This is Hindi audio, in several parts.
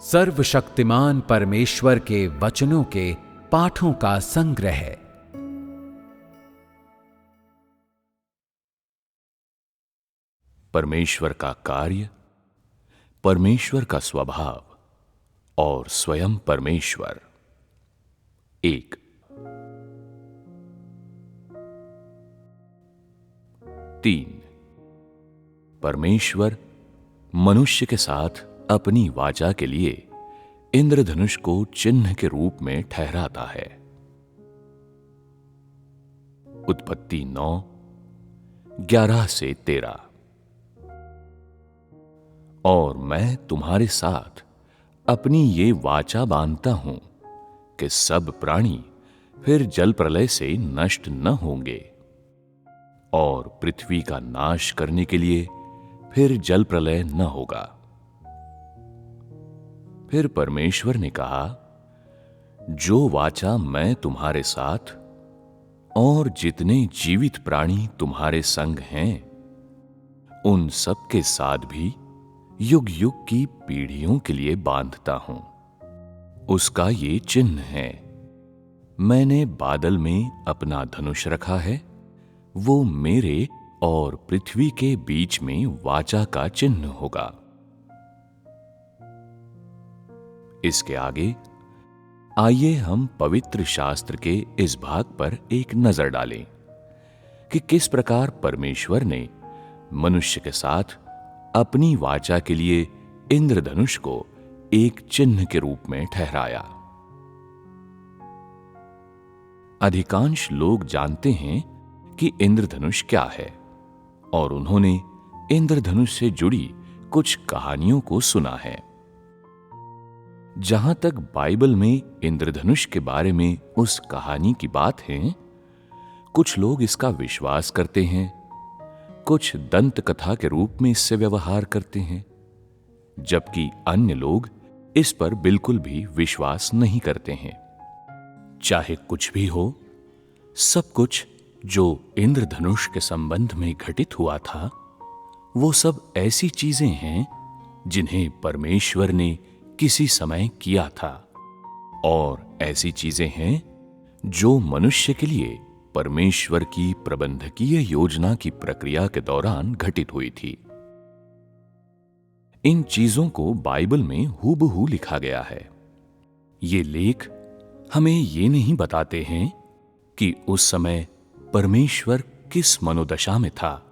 सर्वशक्तिमान परमेश्वर के वचनों के पाठों का संग्रह। परमेश्वर का कार्य, परमेश्वर का स्वभाव और स्वयं परमेश्वर। 1। परमेश्वर मनुष्य के साथ अपनी वाचा के लिए इंद्रधनुष को चिन्ह के रूप में ठहराता है। उत्पत्ति 9:11-13। और मैं तुम्हारे साथ अपनी ये वाचा बांधता हूं कि सब प्राणी फिर जल प्रलय से नष्ट न होंगे, और पृथ्वी का नाश करने के लिए फिर जल प्रलय न होगा। फिर परमेश्वर ने कहा, जो वाचा मैं तुम्हारे साथ और जितने जीवित प्राणी तुम्हारे संग हैं, उन सब के साथ भी युग युग की पीढ़ियों के लिए बांधता हूं। उसका ये चिन्ह है, मैंने बादल में अपना धनुष रखा है, वो मेरे और पृथ्वी के बीच में वाचा का चिन्ह होगा। इसके आगे आइए हम पवित्र शास्त्र के इस भाग पर एक नजर डालें कि किस प्रकार परमेश्वर ने मनुष्य के साथ अपनी वाचा के लिए इंद्रधनुष को एक चिन्ह के रूप में ठहराया। अधिकांश लोग जानते हैं कि इंद्रधनुष क्या है, और उन्होंने इंद्रधनुष से जुड़ी कुछ कहानियों को सुना है। जहां तक बाइबल में इंद्रधनुष के बारे में उस कहानी की बात है, कुछ लोग इसका विश्वास करते हैं, कुछ दंत कथा के रूप में इससे व्यवहार करते हैं, जबकि अन्य लोग इस पर बिल्कुल भी विश्वास नहीं करते हैं। चाहे कुछ भी हो, सब कुछ जो इंद्रधनुष के संबंध में घटित हुआ था, वो सब ऐसी चीजें हैं जिन्हें परमेश्वर ने किसी समय किया था, और ऐसी चीजें हैं जो मनुष्य के लिए परमेश्वर की प्रबंधकीय योजना की प्रक्रिया के दौरान घटित हुई थी। इन चीजों को बाइबल में हूबहू लिखा गया है। ये लेख हमें ये नहीं बताते हैं कि उस समय परमेश्वर किस मनोदशा में था,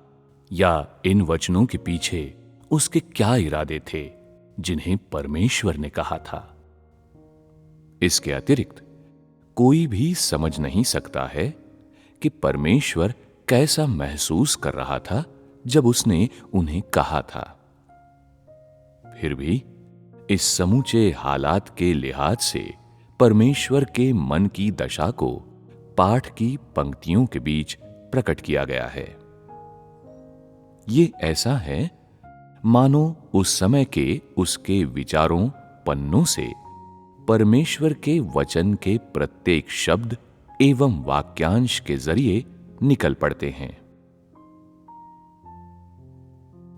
या इन वचनों के पीछे उसके क्या इरादे थे जिन्हें परमेश्वर ने कहा था। इसके अतिरिक्त कोई भी समझ नहीं सकता है कि परमेश्वर कैसा महसूस कर रहा था जब उसने उन्हें कहा था। फिर भी इस समूचे हालात के लिहाज से परमेश्वर के मन की दशा को पाठ की पंक्तियों के बीच प्रकट किया गया है। ये ऐसा है मानो उस समय के उसके विचारों पन्नों से परमेश्वर के वचन के प्रत्येक शब्द एवं वाक्यांश के जरिए निकल पड़ते हैं।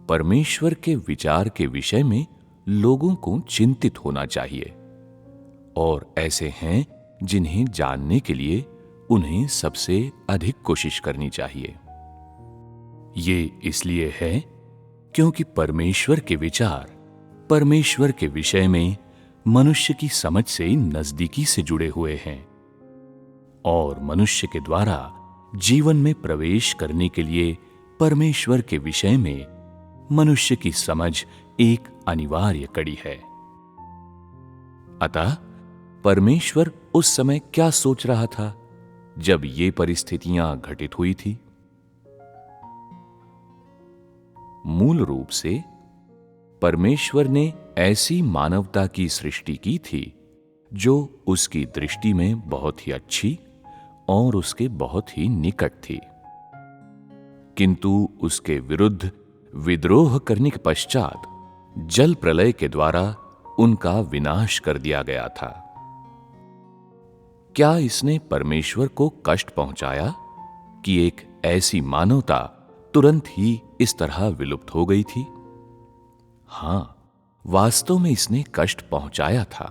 परमेश्वर के विचार के विषय में लोगों को चिंतित होना चाहिए, और ऐसे हैं जिन्हें जानने के लिए उन्हें सबसे अधिक कोशिश करनी चाहिए। ये इसलिए है क्योंकि परमेश्वर के विचार परमेश्वर के विषय में मनुष्य की समझ से नजदीकी से जुड़े हुए हैं, और मनुष्य के द्वारा जीवन में प्रवेश करने के लिए परमेश्वर के विषय में मनुष्य की समझ एक अनिवार्य कड़ी है। अतः परमेश्वर उस समय क्या सोच रहा था जब ये परिस्थितियां घटित हुई थी? मूल रूप से परमेश्वर ने ऐसी मानवता की सृष्टि की थी जो उसकी दृष्टि में बहुत ही अच्छी और उसके बहुत ही निकट थी, किंतु उसके विरुद्ध विद्रोह करने के पश्चात जल प्रलय के द्वारा उनका विनाश कर दिया गया था। क्या इसने परमेश्वर को कष्ट पहुंचाया कि एक ऐसी मानवता तुरंत ही इस तरह विलुप्त हो गई थी? हां, वास्तव में इसने कष्ट पहुंचाया था,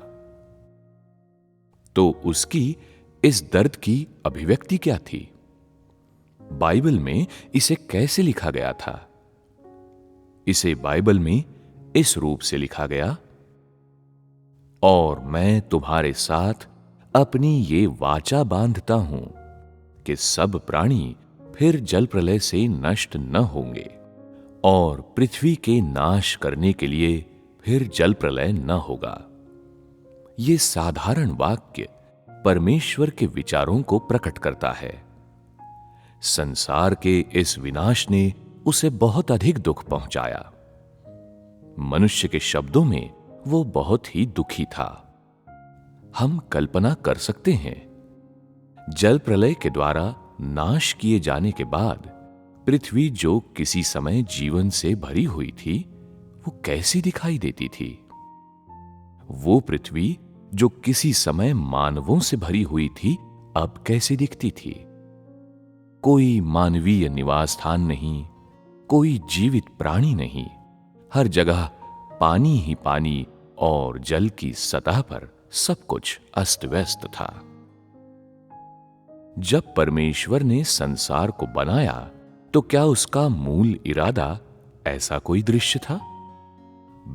तो उसकी इस दर्द की अभिव्यक्ति क्या थी? बाइबल में इसे कैसे लिखा गया था? इसे बाइबल में इस रूप से लिखा गया, और मैं तुम्हारे साथ अपनी ये वाचा बांधता हूं कि सब प्राणी फिर जल प्रलय से नष्ट न होंगे और पृथ्वी के नाश करने के लिए फिर जल प्रलय न होगा। ये साधारण वाक्य परमेश्वर के विचारों को प्रकट करता है। संसार के इस विनाश ने उसे बहुत अधिक दुख पहुंचाया। मनुष्य के शब्दों में वो बहुत ही दुखी था। हम कल्पना कर सकते हैं, जल प्रलय के द्वारा नाश किए जाने के बाद पृथ्वी जो किसी समय जीवन से भरी हुई थी, वो कैसी दिखाई देती थी। वो पृथ्वी जो किसी समय मानवों से भरी हुई थी, अब कैसे दिखती थी। कोई मानवीय निवास स्थान नहीं, कोई जीवित प्राणी नहीं, हर जगह पानी ही पानी और जल की सतह पर सब कुछ अस्त व्यस्त था। जब परमेश्वर ने संसार को बनाया तो क्या उसका मूल इरादा ऐसा कोई दृश्य था?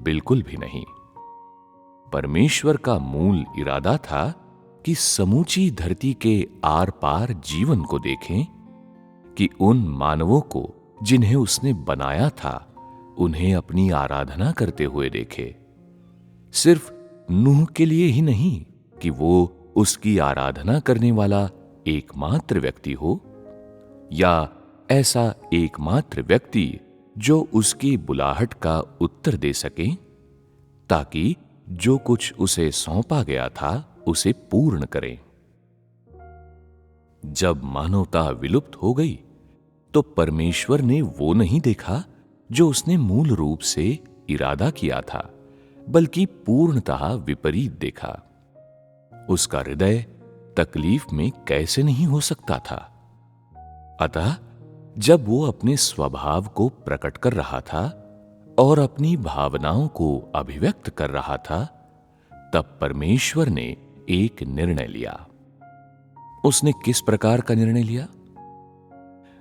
बिल्कुल भी नहीं। परमेश्वर का मूल इरादा था कि समूची धरती के आर पार जीवन को देखें, कि उन मानवों को जिन्हें उसने बनाया था उन्हें अपनी आराधना करते हुए देखे। सिर्फ नूह के लिए ही नहीं कि वो उसकी आराधना करने वाला एकमात्र व्यक्ति हो, या ऐसा एकमात्र व्यक्ति जो उसकी बुलाहट का उत्तर दे सके, ताकि जो कुछ उसे सौंपा गया था उसे पूर्ण करें। जब मानवता विलुप्त हो गई तो परमेश्वर ने वो नहीं देखा जो उसने मूल रूप से इरादा किया था, बल्कि पूर्णतः विपरीत देखा। उसका हृदय तकलीफ में कैसे नहीं हो सकता था। अतः जब वो अपने स्वभाव को प्रकट कर रहा था और अपनी भावनाओं को अभिव्यक्त कर रहा था, तब परमेश्वर ने एक निर्णय लिया। उसने किस प्रकार का निर्णय लिया?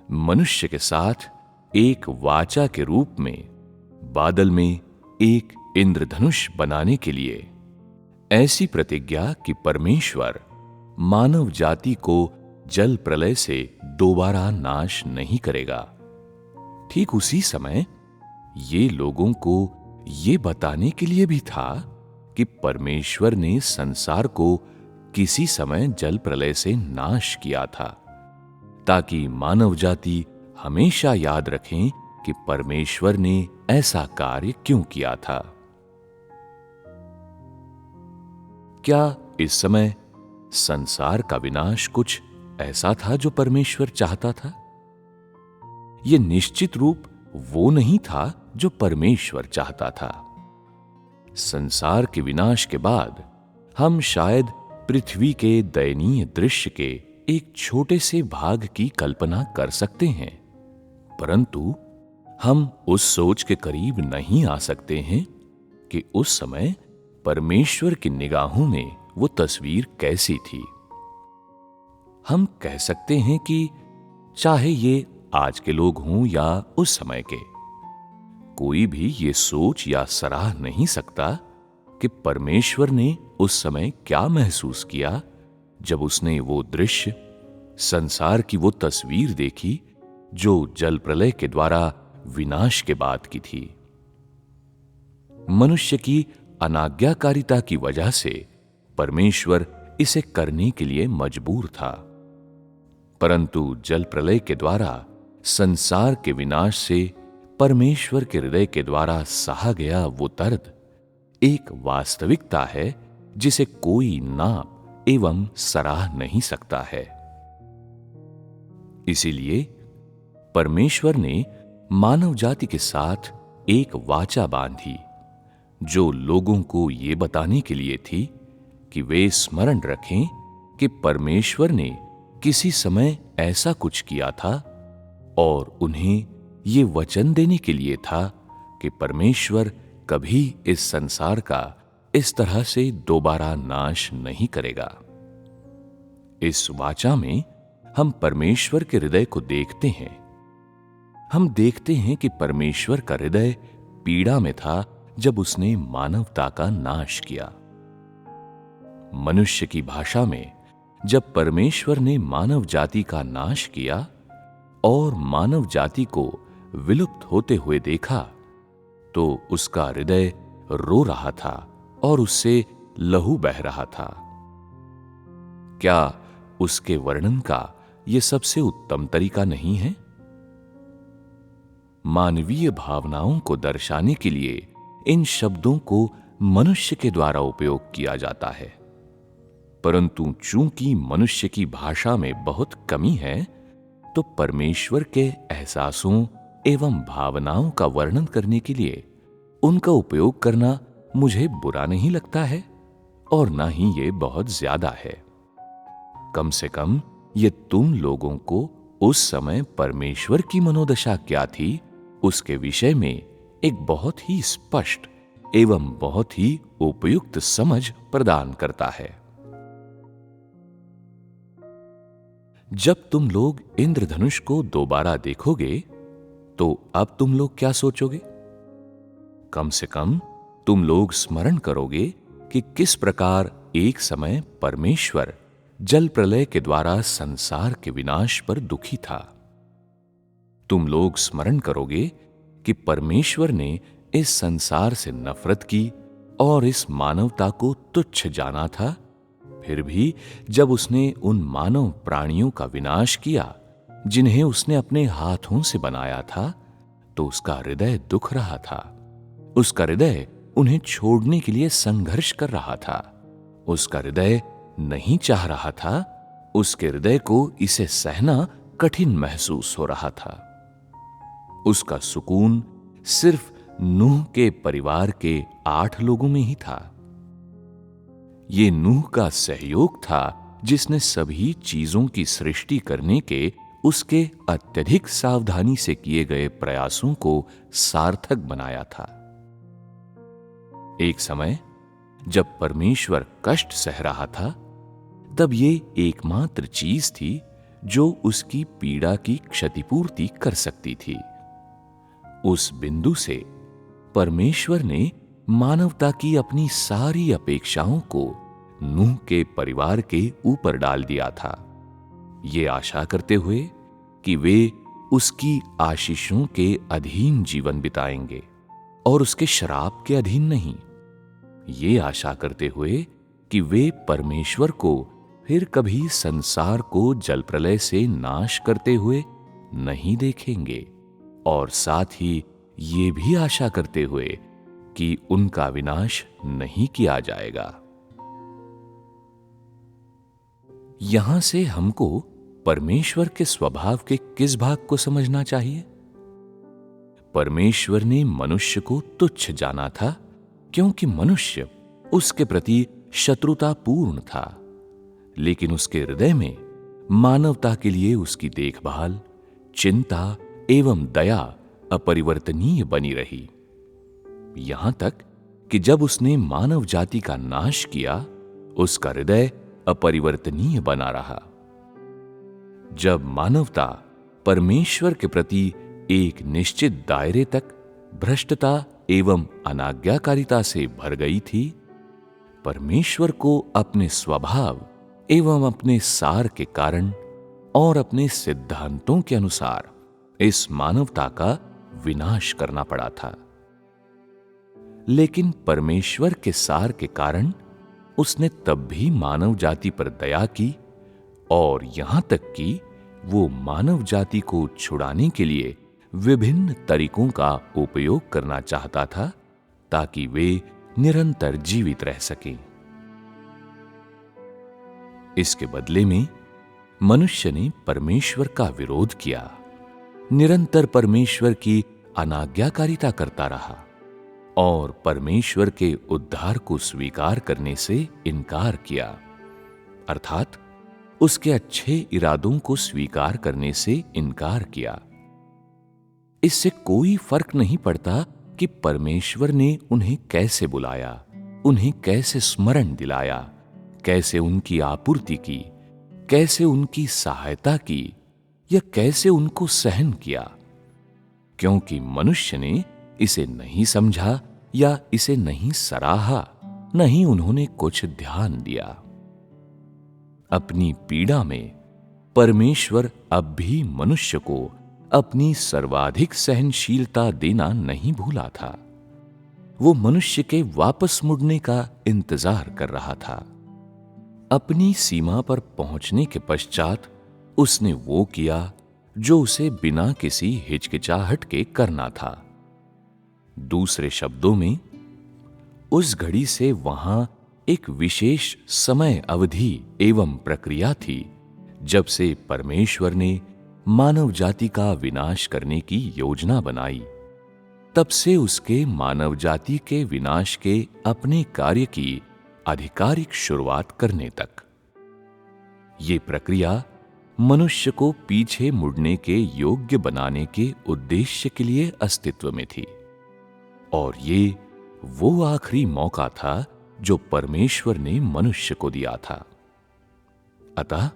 मनुष्य के साथ एक वाचा के रूप में बादल में एक इंद्रधनुष बनाने के लिए ऐसी प्रतिज्ञा कि परमेश्वर मानव जाति को जल प्रलय से दोबारा नाश नहीं करेगा। ठीक उसी समय ये लोगों को ये बताने के लिए भी था कि परमेश्वर ने संसार को किसी समय जल प्रलय से नाश किया था, ताकि मानव जाति हमेशा याद रखें कि परमेश्वर ने ऐसा कार्य क्यों किया था। क्या इस समय संसार का विनाश कुछ ऐसा था जो परमेश्वर चाहता था? यह निश्चित रूप वो नहीं था जो परमेश्वर चाहता था। संसार के विनाश के बाद हम शायद पृथ्वी के दयनीय दृश्य के एक छोटे से भाग की कल्पना कर सकते हैं, परंतु हम उस सोच के करीब नहीं आ सकते हैं कि उस समय परमेश्वर की निगाहों में वो तस्वीर कैसी थी। हम कह सकते हैं कि चाहे ये आज के लोग हों या उस समय के, कोई भी ये सोच या सराह नहीं सकता कि परमेश्वर ने उस समय क्या महसूस किया जब उसने वो दृश्य, संसार की वो तस्वीर देखी जो जल प्रलय के द्वारा विनाश के बाद की थी। मनुष्य की अनाज्ञाकारिता की वजह से परमेश्वर इसे करने के लिए मजबूर था, परंतु जल प्रलय के द्वारा संसार के विनाश से परमेश्वर के हृदय के द्वारा सहा गया वो दर्द एक वास्तविकता है जिसे कोई नाप एवं सराह नहीं सकता है। इसीलिए परमेश्वर ने मानव जाति के साथ एक वाचा बांधी, जो लोगों को ये बताने के लिए थी कि वे स्मरण रखें कि परमेश्वर ने किसी समय ऐसा कुछ किया था, और उन्हें ये वचन देने के लिए था कि परमेश्वर कभी इस संसार का इस तरह से दोबारा नाश नहीं करेगा। इस वाचा में हम परमेश्वर के हृदय को देखते हैं। हम देखते हैं कि परमेश्वर का हृदय पीड़ा में था जब उसने मानवता का नाश किया। मनुष्य की भाषा में जब परमेश्वर ने मानव जाति का नाश किया और मानव जाति को विलुप्त होते हुए देखा, तो उसका हृदय रो रहा था और उससे लहू बह रहा था। क्या उसके वर्णन का यह सबसे उत्तम तरीका नहीं है? मानवीय भावनाओं को दर्शाने के लिए इन शब्दों को मनुष्य के द्वारा उपयोग किया जाता है, परंतु चूंकि मनुष्य की भाषा में बहुत कमी है, तो परमेश्वर के एहसासों एवं भावनाओं का वर्णन करने के लिए उनका उपयोग करना मुझे बुरा नहीं लगता है और ना ही ये बहुत ज्यादा है। कम से कम ये तुम लोगों को उस समय परमेश्वर की मनोदशा क्या थी उसके विषय में एक बहुत ही स्पष्ट एवं बहुत ही उपयुक्त समझ प्रदान करता है। जब तुम लोग इंद्रधनुष को दोबारा देखोगे, तो अब तुम लोग क्या सोचोगे? कम से कम तुम लोग स्मरण करोगे कि किस प्रकार एक समय परमेश्वर जल प्रलय के द्वारा संसार के विनाश पर दुखी था। तुम लोग स्मरण करोगे कि परमेश्वर ने इस संसार से नफरत की और इस मानवता को तुच्छ जाना था। फिर भी जब उसने उन मानव प्राणियों का विनाश किया जिन्हें उसने अपने हाथों से बनाया था, तो उसका हृदय दुख रहा था। उसका हृदय उन्हें छोड़ने के लिए संघर्ष कर रहा था। उसका हृदय नहीं चाह रहा था। उसके हृदय को इसे सहना कठिन महसूस हो रहा था। उसका सुकून सिर्फ नूह के परिवार के 8 लोगों में ही था। ये नूह का सहयोग था जिसने सभी चीजों की सृष्टि करने के उसके अत्यधिक सावधानी से किए गए प्रयासों को सार्थक बनाया था। एक समय जब परमेश्वर कष्ट सह रहा था, तब ये एकमात्र चीज थी जो उसकी पीड़ा की क्षतिपूर्ति कर सकती थी। उस बिंदु से परमेश्वर ने मानवता की अपनी सारी अपेक्षाओं को नूह के परिवार के ऊपर डाल दिया था, ये आशा करते हुए कि वे उसकी आशीषों के अधीन जीवन बिताएंगे और उसके श्राप के अधीन नहीं। ये आशा करते हुए कि वे परमेश्वर को फिर कभी संसार को जल प्रलय से नाश करते हुए नहीं देखेंगे, और साथ ही ये भी आशा करते हुए कि उनका विनाश नहीं किया जाएगा। यहां से हमको परमेश्वर के स्वभाव के किस भाग को समझना चाहिए? परमेश्वर ने मनुष्य को तुच्छ जाना था क्योंकि मनुष्य उसके प्रति शत्रुतापूर्ण था, लेकिन उसके हृदय में मानवता के लिए उसकी देखभाल, चिंता एवं दया अपरिवर्तनीय बनी रही। यहां तक कि जब उसने मानव जाति का नाश किया, उसका हृदय अपरिवर्तनीय बना रहा। जब मानवता परमेश्वर के प्रति एक निश्चित दायरे तक भ्रष्टता एवं अनाज्ञाकारिता से भर गई थी, परमेश्वर को अपने स्वभाव एवं अपने सार के कारण और अपने सिद्धांतों के अनुसार इस मानवता का विनाश करना पड़ा था। लेकिन परमेश्वर के सार के कारण उसने तब भी मानव जाति पर दया की, और यहां तक कि वो मानव जाति को छुड़ाने के लिए विभिन्न तरीकों का उपयोग करना चाहता था ताकि वे निरंतर जीवित रह सकें। इसके बदले में मनुष्य ने परमेश्वर का विरोध किया, निरंतर परमेश्वर की अनाज्ञाकारिता करता रहा और परमेश्वर के उद्धार को स्वीकार करने से इनकार किया, अर्थात उसके अच्छे इरादों को स्वीकार करने से इनकार किया। इससे कोई फर्क नहीं पड़ता कि परमेश्वर ने उन्हें कैसे बुलाया, उन्हें कैसे स्मरण दिलाया, कैसे उनकी आपूर्ति की, कैसे उनकी सहायता की या कैसे उनको सहन किया, क्योंकि मनुष्य ने इसे नहीं समझा या इसे नहीं सराहा, नहीं उन्होंने कुछ ध्यान दिया। अपनी पीड़ा में परमेश्वर अब भी मनुष्य को अपनी सर्वाधिक सहनशीलता देना नहीं भूला था। वो मनुष्य के वापस मुड़ने का इंतजार कर रहा था। अपनी सीमा पर पहुंचने के पश्चात उसने वो किया जो उसे बिना किसी हिचकिचाहट के करना था। दूसरे शब्दों में, उस घड़ी से वहां एक विशेष समय अवधि एवं प्रक्रिया थी जब से परमेश्वर ने मानव जाति का विनाश करने की योजना बनाई, तब से उसके मानव जाति के विनाश के अपने कार्य की आधिकारिक शुरुआत करने तक। ये प्रक्रिया मनुष्य को पीछे मुड़ने के योग्य बनाने के उद्देश्य के लिए अस्तित्व में थी, और ये वो आखिरी मौका था जो परमेश्वर ने मनुष्य को दिया था। अतः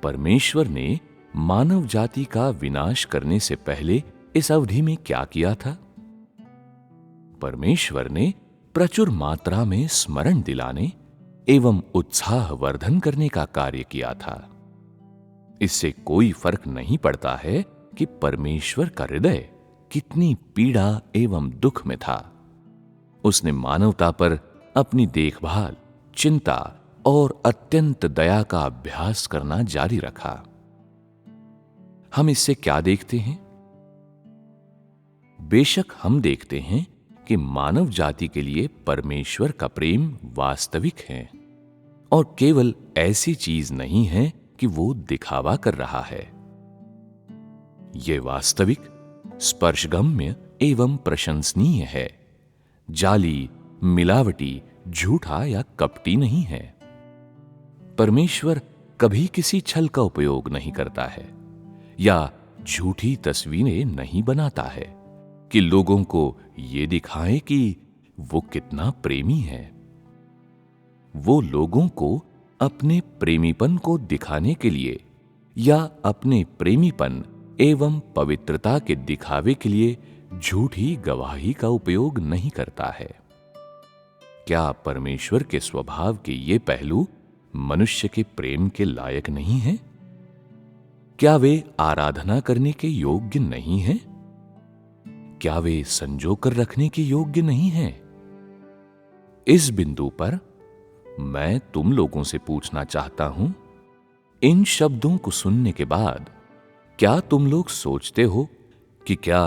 परमेश्वर ने मानव जाति का विनाश करने से पहले इस अवधि में क्या किया था? परमेश्वर ने प्रचुर मात्रा में स्मरण दिलाने एवं उत्साह वर्धन करने का कार्य किया था। इससे कोई फर्क नहीं पड़ता है कि परमेश्वर का हृदय कितनी पीड़ा एवं दुख में था। उसने मानवता पर अपनी देखभाल, चिंता और अत्यंत दया का अभ्यास करना जारी रखा। हम इससे क्या देखते हैं? बेशक हम देखते हैं कि मानव जाति के लिए परमेश्वर का प्रेम वास्तविक है और केवल ऐसी चीज नहीं है कि वो दिखावा कर रहा है। यह वास्तविक, स्पर्शगम्य एवं प्रशंसनीय है, जाली, मिलावटी, झूठा या कपटी नहीं है। परमेश्वर कभी किसी छल का उपयोग नहीं करता है या झूठी तस्वीरें नहीं बनाता है कि लोगों को यह दिखाए कि वो कितना प्रेमी है। वो लोगों को अपने प्रेमीपन को दिखाने के लिए या अपने प्रेमीपन एवं पवित्रता के दिखावे के लिए झूठी गवाही का उपयोग नहीं करता है। क्या परमेश्वर के स्वभाव के ये पहलू मनुष्य के प्रेम के लायक नहीं हैं? क्या वे आराधना करने के योग्य नहीं हैं? क्या वे संजो कर रखने के योग्य नहीं हैं? इस बिंदु पर मैं तुम लोगों से पूछना चाहता हूं, इन शब्दों को सुनने के बाद क्या तुम लोग सोचते हो कि क्या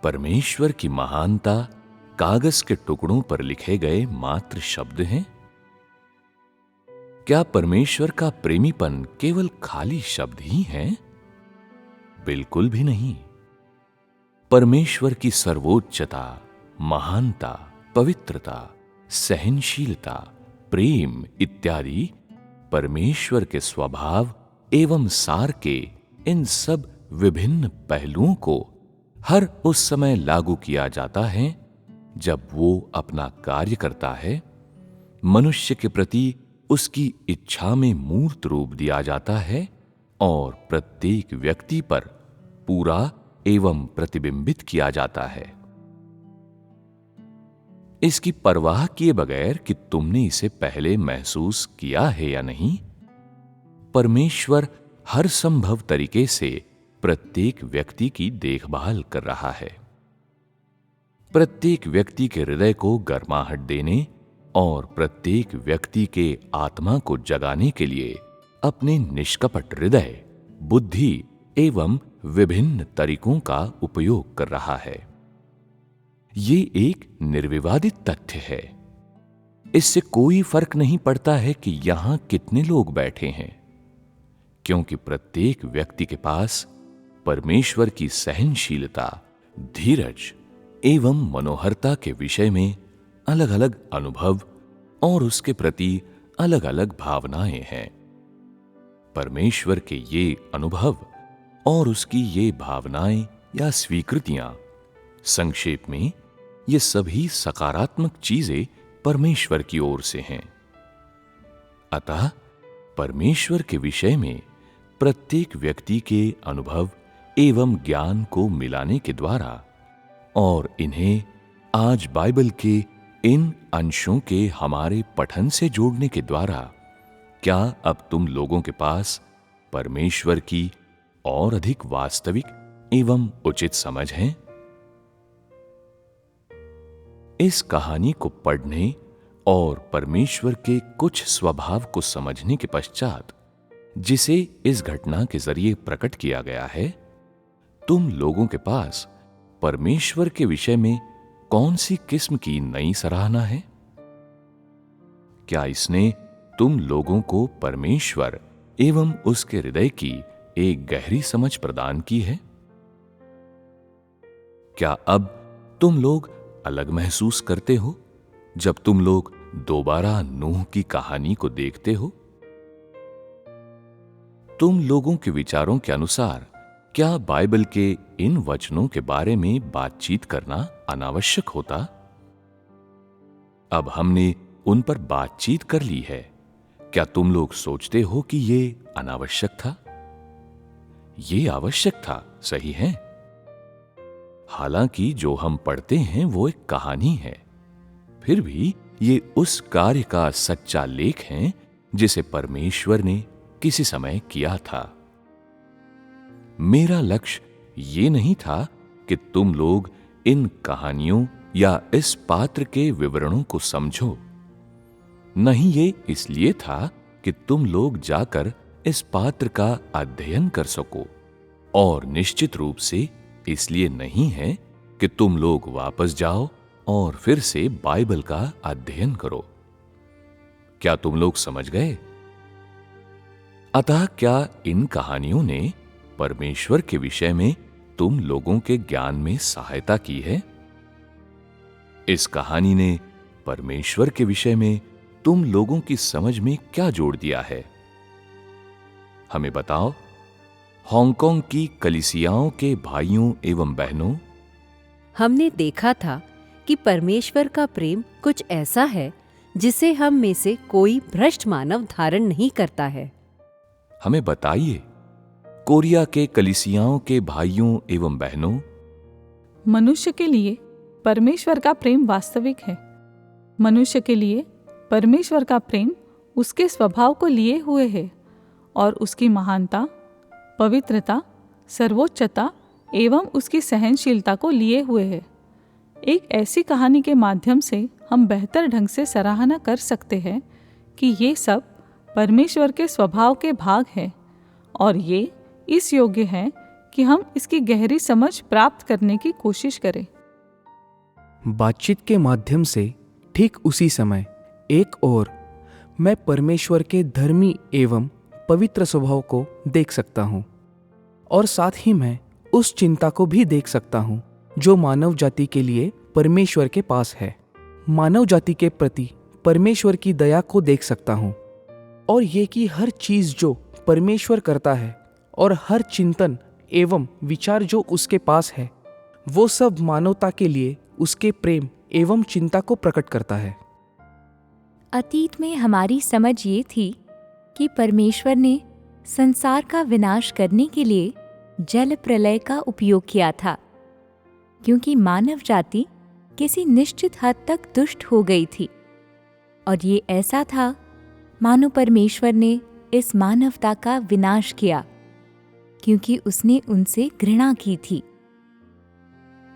परमेश्वर की महानता कागज के टुकड़ों पर लिखे गए मात्र शब्द हैं? क्या परमेश्वर का प्रेमीपन केवल खाली शब्द ही हैं? बिल्कुल भी नहीं। परमेश्वर की सर्वोच्चता, महानता, पवित्रता, सहनशीलता, प्रेम इत्यादि परमेश्वर के स्वभाव एवं सार के इन सब विभिन्न पहलुओं को हर उस समय लागू किया जाता है जब वो अपना कार्य करता है, मनुष्य के प्रति उसकी इच्छा में मूर्त रूप दिया जाता है और प्रत्येक व्यक्ति पर पूरा एवं प्रतिबिंबित किया जाता है। इसकी परवाह किए बगैर कि तुमने इसे पहले महसूस किया है या नहीं, परमेश्वर हर संभव तरीके से प्रत्येक व्यक्ति की देखभाल कर रहा है। प्रत्येक व्यक्ति के हृदय को गर्माहट देने और प्रत्येक व्यक्ति के आत्मा को जगाने के लिए अपने निष्कपट हृदय, बुद्धि एवं विभिन्न तरीकों का उपयोग कर रहा है। ये एक निर्विवादित तथ्य है। इससे कोई फर्क नहीं पड़ता है कि यहां कितने लोग बैठे हैं, क्योंकि प्रत्येक व्यक्ति के पास परमेश्वर की सहनशीलता, धीरज एवं मनोहरता के विषय में अलग अलग अनुभव और उसके प्रति अलग अलग भावनाएं हैं। परमेश्वर के ये अनुभव और उसकी ये भावनाएं या स्वीकृतियां संक्षेप में ये सभी सकारात्मक चीजें परमेश्वर की ओर से हैं। अतः परमेश्वर के विषय में प्रत्येक व्यक्ति के अनुभव एवं ज्ञान को मिलाने के द्वारा और इन्हें आज बाइबल के इन अंशों के हमारे पठन से जोड़ने के द्वारा क्या अब तुम लोगों के पास परमेश्वर की और अधिक वास्तविक एवं उचित समझ है? इस कहानी को पढ़ने और परमेश्वर के कुछ स्वभाव को समझने के पश्चात, जिसे इस घटना के जरिए प्रकट किया गया है, तुम लोगों के पास परमेश्वर के विषय में कौन सी किस्म की नई सराहना है? क्या इसने तुम लोगों को परमेश्वर एवं उसके हृदय की एक गहरी समझ प्रदान की है? क्या अब तुम लोग अलग महसूस करते हो जब तुम लोग दोबारा नूह की कहानी को देखते हो? तुम लोगों के विचारों के अनुसार क्या बाइबल के इन वचनों के बारे में बातचीत करना अनावश्यक होता? अब हमने उन पर बातचीत कर ली है, क्या तुम लोग सोचते हो कि ये अनावश्यक था? ये आवश्यक था, सही है। हालांकि जो हम पढ़ते हैं वो एक कहानी है, फिर भी ये उस कार्य का सच्चा लेख है जिसे परमेश्वर ने किसी समय किया था। मेरा लक्ष्य ये नहीं था कि तुम लोग इन कहानियों या इस पात्र के विवरणों को समझो, नहीं, ये इसलिए था कि तुम लोग जाकर इस पात्र का अध्ययन कर सको, और निश्चित रूप से इसलिए नहीं है कि तुम लोग वापस जाओ और फिर से बाइबल का अध्ययन करो। क्या तुम लोग समझ गए? अतः क्या इन कहानियों ने परमेश्वर के विषय में तुम लोगों के ज्ञान में सहायता की है? इस कहानी ने परमेश्वर के विषय में तुम लोगों की समझ में क्या जोड़ दिया है? हमें बताओ। हांगकांग की कलीसियाओं के भाइयों एवं बहनों, हमने देखा था कि परमेश्वर का प्रेम कुछ ऐसा है जिसे हम में से कोई भ्रष्ट मानव धारण नहीं करता है। हमें बताइए, कोरिया के कलीसियाओं के भाइयों एवं बहनों, मनुष्य के लिए परमेश्वर का प्रेम वास्तविक है। मनुष्य के लिए परमेश्वर का प्रेम उसके स्वभाव को लिए हुए है और उसकी महानता, पवित्रता, सर्वोच्चता एवं उसकी सहनशीलता को लिए हुए है। एक ऐसी कहानी के माध्यम से हम बेहतर ढंग से सराहना कर सकते हैं कि ये सब परमेश्वर के स्वभाव के भाग हैं और ये इस योग्य है कि हम इसकी गहरी समझ प्राप्त करने की कोशिश करें। बातचीत के माध्यम से ठीक उसी समय एक और मैं परमेश्वर के धर्मी एवं पवित्र स्वभाव को देख सकता हूँ, और साथ ही मैं उस चिंता को भी देख सकता हूँ जो मानव जाति के लिए परमेश्वर के पास है। मानव जाति के प्रति परमेश्वर की दया को देख सकता हूँ, और ये कि हर चीज़ जो परमेश्वर करता है और हर चिंतन एवं विचार जो उसके पास है, वो सब मानवता के लिए उसके प्रेम एवं चिंता को प्रकट करता है। अतीत में हमारी समझ ये थी कि परमेश्वर ने संसार का विनाश करने के लिए जल प्रलय का उपयोग किया था, क्योंकि मानव जाति किसी निश्चित हद तक दुष्ट हो गई थी, और ये ऐसा था मानो परमेश्वर ने इस मानवता का विनाश किया क्योंकि उसने उनसे घृणा की थी।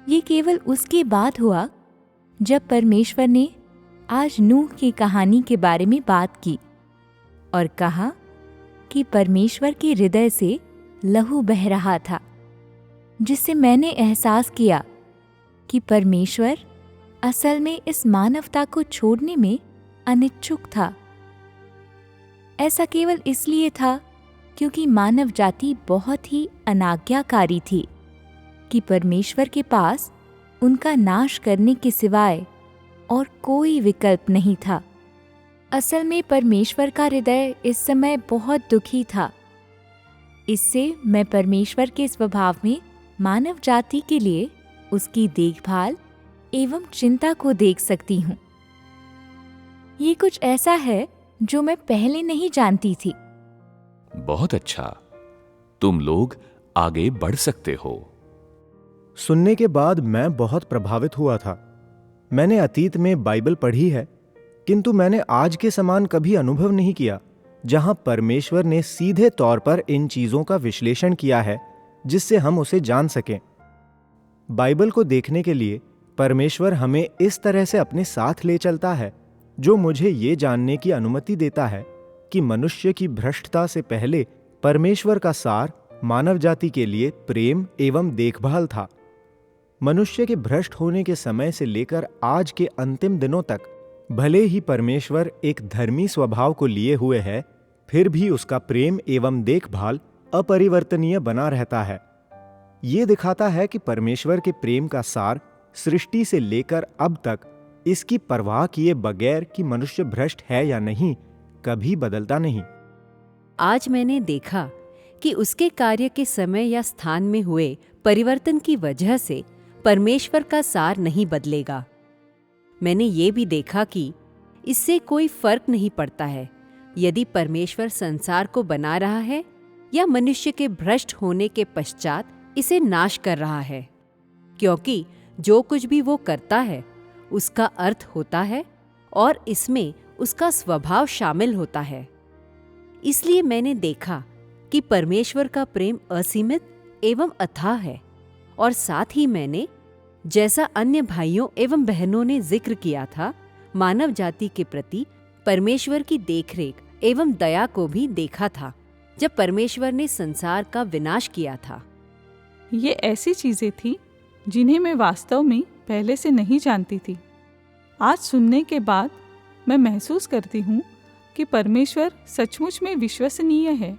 ये केवल उसके बाद हुआ जब परमेश्वर ने आज नूह की कहानी के बारे में बात की और कहा कि परमेश्वर के हृदय से लहू बह रहा था, जिससे मैंने एहसास किया कि परमेश्वर असल में इस मानवता को छोड़ने में अनिच्छुक था। ऐसा केवल इसलिए था क्योंकि मानव जाति बहुत ही अनाज्ञाकारी थी कि परमेश्वर के पास उनका नाश करने के सिवाय और कोई विकल्प नहीं था। असल में परमेश्वर का हृदय इस समय बहुत दुखी था। इससे मैं परमेश्वर के स्वभाव में मानव जाति के लिए उसकी देखभाल एवं चिंता को देख सकती हूँ। ये कुछ ऐसा है जो मैं पहले नहीं जानती थी। बहुत अच्छा, तुम लोग आगे बढ़ सकते हो। सुनने के बाद मैं बहुत प्रभावित हुआ था। मैंने अतीत में बाइबल पढ़ी है, किंतु मैंने आज के समान कभी अनुभव नहीं किया जहां परमेश्वर ने सीधे तौर पर इन चीजों का विश्लेषण किया है जिससे हम उसे जान सकें। बाइबल को देखने के लिए परमेश्वर हमें इस तरह से अपने साथ ले चलता है जो मुझे ये जानने की अनुमति देता है कि मनुष्य की भ्रष्टता से पहले परमेश्वर का सार मानव जाति के लिए प्रेम एवं देखभाल था। मनुष्य के भ्रष्ट होने के समय से लेकर आज के अंतिम दिनों तक भले ही परमेश्वर एक धर्मी स्वभाव को लिए हुए है, फिर भी उसका प्रेम एवं देखभाल अपरिवर्तनीय बना रहता है। ये दिखाता है कि परमेश्वर के प्रेम का सार सृष्टि से लेकर अब तक इसकी परवाह किए बगैर कि मनुष्य भ्रष्ट है या नहीं, कभी बदलता नहीं। आज मैंने देखा कि उसके कार्य के समय या स्थान में हुए परिवर्तन की वजह से परमेश्वर का सार नहीं बदलेगा। मैंने ये भी देखा कि इससे कोई फर्क नहीं पड़ता है यदि परमेश्वर संसार को बना रहा है या मनुष्य के भ्रष्ट होने के पश्चात इसे नाश कर रहा है, क्योंकि जो कुछ भी वो करता है उसका अर्थ होता है और इसमें उसका स्वभाव शामिल होता है। इसलिए मैंने देखा कि परमेश्वर का प्रेम असीमित एवं अथाह है, और साथ ही मैंने, जैसा अन्य भाइयों एवं बहनों ने जिक्र किया था, मानव जाति के प्रति परमेश्वर की देखरेख एवं दया को भी देखा था जब परमेश्वर ने संसार का विनाश किया था। ये ऐसी चीजें थी जिन्हें मैं वास्तव में पहले से नहीं जानती थी। आज सुनने के बाद मैं महसूस करती हूँ कि परमेश्वर सचमुच में विश्वसनीय है,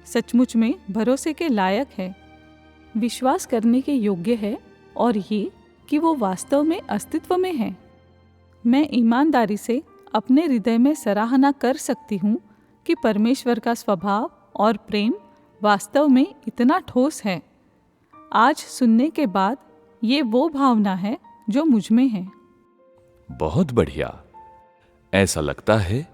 सचमुच में भरोसे के लायक है, विश्वास करने के योग्य है, और ये कि वो वास्तव में अस्तित्व में है। मैं ईमानदारी से अपने हृदय में सराहना कर सकती हूँ कि परमेश्वर का स्वभाव और प्रेम वास्तव में इतना ठोस है। आज सुनने के बाद ये वो भावना है जो मुझ में है। बहुत बढ़िया। ऐसा लगता है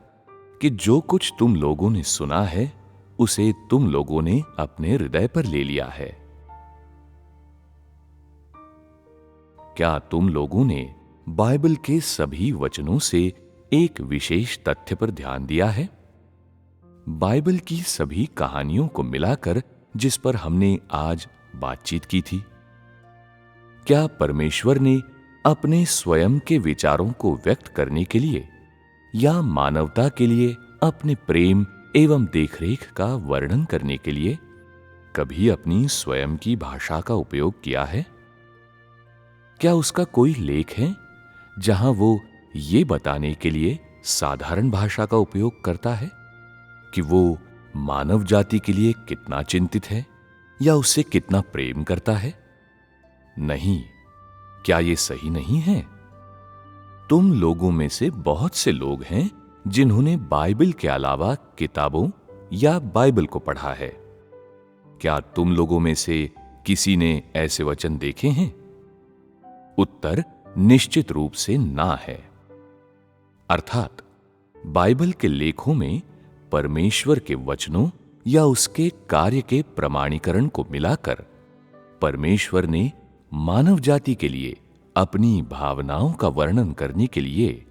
कि जो कुछ तुम लोगों ने सुना है उसे तुम लोगों ने अपने हृदय पर ले लिया है। क्या तुम लोगों ने बाइबल के सभी वचनों से एक विशेष तथ्य पर ध्यान दिया है? बाइबल की सभी कहानियों को मिलाकर जिस पर हमने आज बातचीत की थी, क्या परमेश्वर ने अपने स्वयं के विचारों को व्यक्त करने के लिए या मानवता के लिए अपने प्रेम एवं देखरेख का वर्णन करने के लिए कभी अपनी स्वयं की भाषा का उपयोग किया है? क्या उसका कोई लेख है जहां वो ये बताने के लिए साधारण भाषा का उपयोग करता है कि वो मानव जाति के लिए कितना चिंतित है या उससे कितना प्रेम करता है? नहीं, क्या ये सही नहीं है? तुम लोगों में से बहुत से लोग हैं जिन्होंने बाइबल के अलावा किताबों या बाइबल को पढ़ा है। क्या तुम लोगों में से किसी ने ऐसे वचन देखे हैं? उत्तर निश्चित रूप से ना है। अर्थात बाइबल के लेखों में परमेश्वर के वचनों या उसके कार्य के प्रमाणीकरण को मिलाकर परमेश्वर ने मानव जाति के लिए अपनी भावनाओं का वर्णन करने के लिए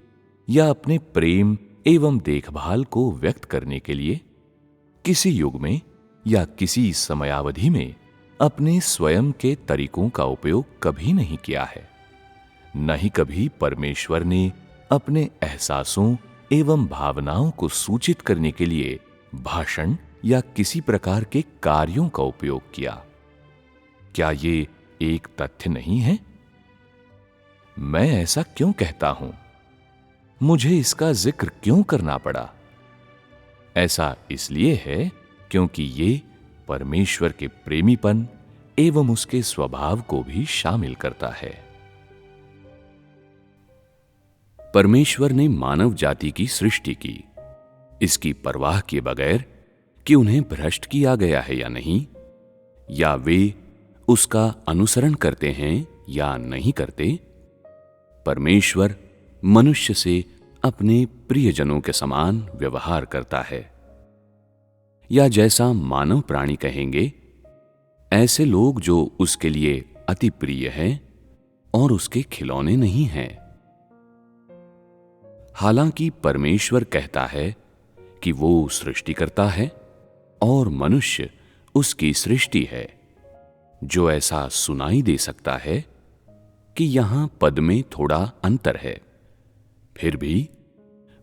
या अपने प्रेम एवं देखभाल को व्यक्त करने के लिए किसी युग में या किसी समयावधि में अपने स्वयं के तरीकों का उपयोग कभी नहीं किया है। न ही कभी परमेश्वर ने अपने एहसासों एवं भावनाओं को सूचित करने के लिए भाषण या किसी प्रकार के कार्यों का उपयोग किया। क्या ये एक तथ्य नहीं है? मैं ऐसा क्यों कहता हूं? मुझे इसका जिक्र क्यों करना पड़ा? ऐसा इसलिए है क्योंकि ये परमेश्वर के प्रेमीपन एवं उसके स्वभाव को भी शामिल करता है। परमेश्वर ने मानव जाति की सृष्टि की, इसकी परवाह किए बगैर कि उन्हें भ्रष्ट किया गया है या नहीं, या वे उसका अनुसरण करते हैं या नहीं करते। परमेश्वर मनुष्य से अपने प्रियजनों के समान व्यवहार करता है, या जैसा मानव प्राणी कहेंगे, ऐसे लोग जो उसके लिए अति प्रिय हैं और उसके खिलौने नहीं हैं। हालांकि परमेश्वर कहता है कि वो सृष्टि करता है और मनुष्य उसकी सृष्टि है, जो ऐसा सुनाई दे सकता है कि यहां पद में थोड़ा अंतर है, फिर भी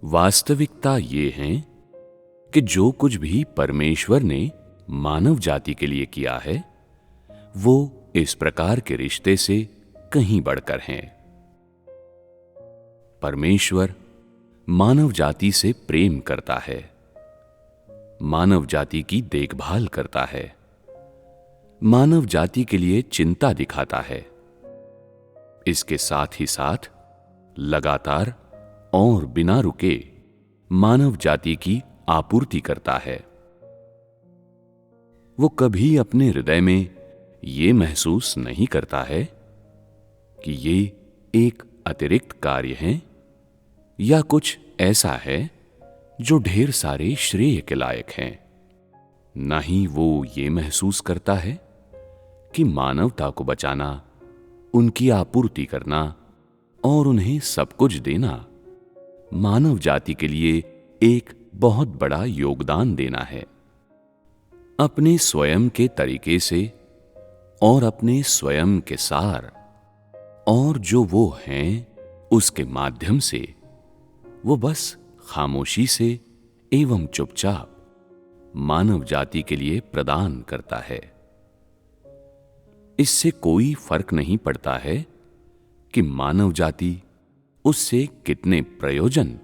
वास्तविकता ये है कि जो कुछ भी परमेश्वर ने मानव जाति के लिए किया है, वो इस प्रकार के रिश्ते से कहीं बढ़कर हैं। परमेश्वर मानव जाति से प्रेम करता है, मानव जाति की देखभाल करता है, मानव जाति के लिए चिंता दिखाता है। इसके साथ ही साथ लगातार और बिना रुके मानव जाति की आपूर्ति करता है। वो कभी अपने हृदय में ये महसूस नहीं करता है कि ये एक अतिरिक्त कार्य है या कुछ ऐसा है जो ढेर सारे श्रेय के लायक हैं। ना ही वो ये महसूस करता है कि मानवता को बचाना, उनकी आपूर्ति करना और उन्हें सब कुछ देना मानव जाति के लिए एक बहुत बड़ा योगदान देना है। अपने स्वयं के तरीके से और अपने स्वयं के सार और जो वो हैं उसके माध्यम से वो बस खामोशी से एवं चुपचाप मानव जाति के लिए प्रदान करता है। इससे कोई फर्क नहीं पड़ता है कि मानव जाति उससे कितने प्रयोजन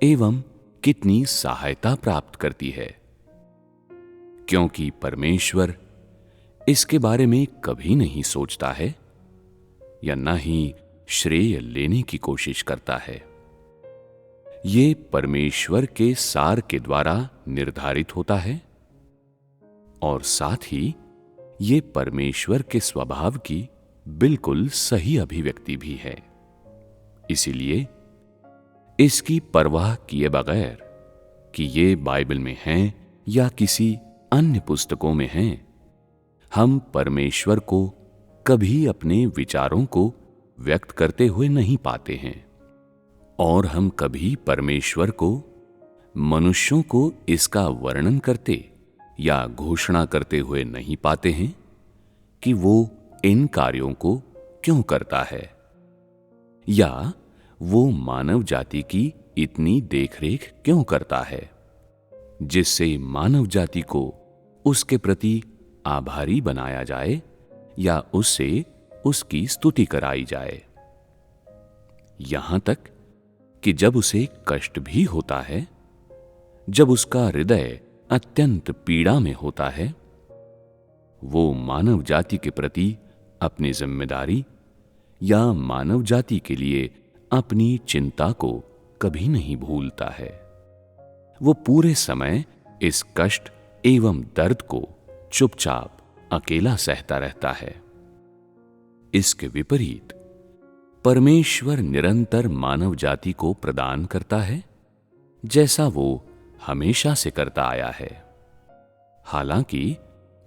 एवं कितनी सहायता प्राप्त करती है, क्योंकि परमेश्वर इसके बारे में कभी नहीं सोचता है या न ही श्रेय लेने की कोशिश करता है। ये परमेश्वर के सार के द्वारा निर्धारित होता है और साथ ही ये परमेश्वर के स्वभाव की बिल्कुल सही अभिव्यक्ति भी है। इसीलिए इसकी परवाह किए बगैर कि ये बाइबल में हैं या किसी अन्य पुस्तकों में हैं, हम परमेश्वर को कभी अपने विचारों को व्यक्त करते हुए नहीं पाते हैं और हम कभी परमेश्वर को मनुष्यों को इसका वर्णन करते या घोषणा करते हुए नहीं पाते हैं कि वो इन कार्यों को क्यों करता है या वो मानव जाति की इतनी देखरेख क्यों करता है, जिससे मानव जाति को उसके प्रति आभारी बनाया जाए या उससे उसकी स्तुति कराई जाए। यहां तक कि जब उसे कष्ट भी होता है, जब उसका हृदय अत्यंत पीड़ा में होता है, वो मानव जाति के प्रति अपनी जिम्मेदारी या मानव जाति के लिए अपनी चिंता को कभी नहीं भूलता है। वो पूरे समय इस कष्ट एवं दर्द को चुपचाप अकेला सहता रहता है। इसके विपरीत परमेश्वर निरंतर मानव जाति को प्रदान करता है, जैसा वो हमेशा से करता आया है। हालांकि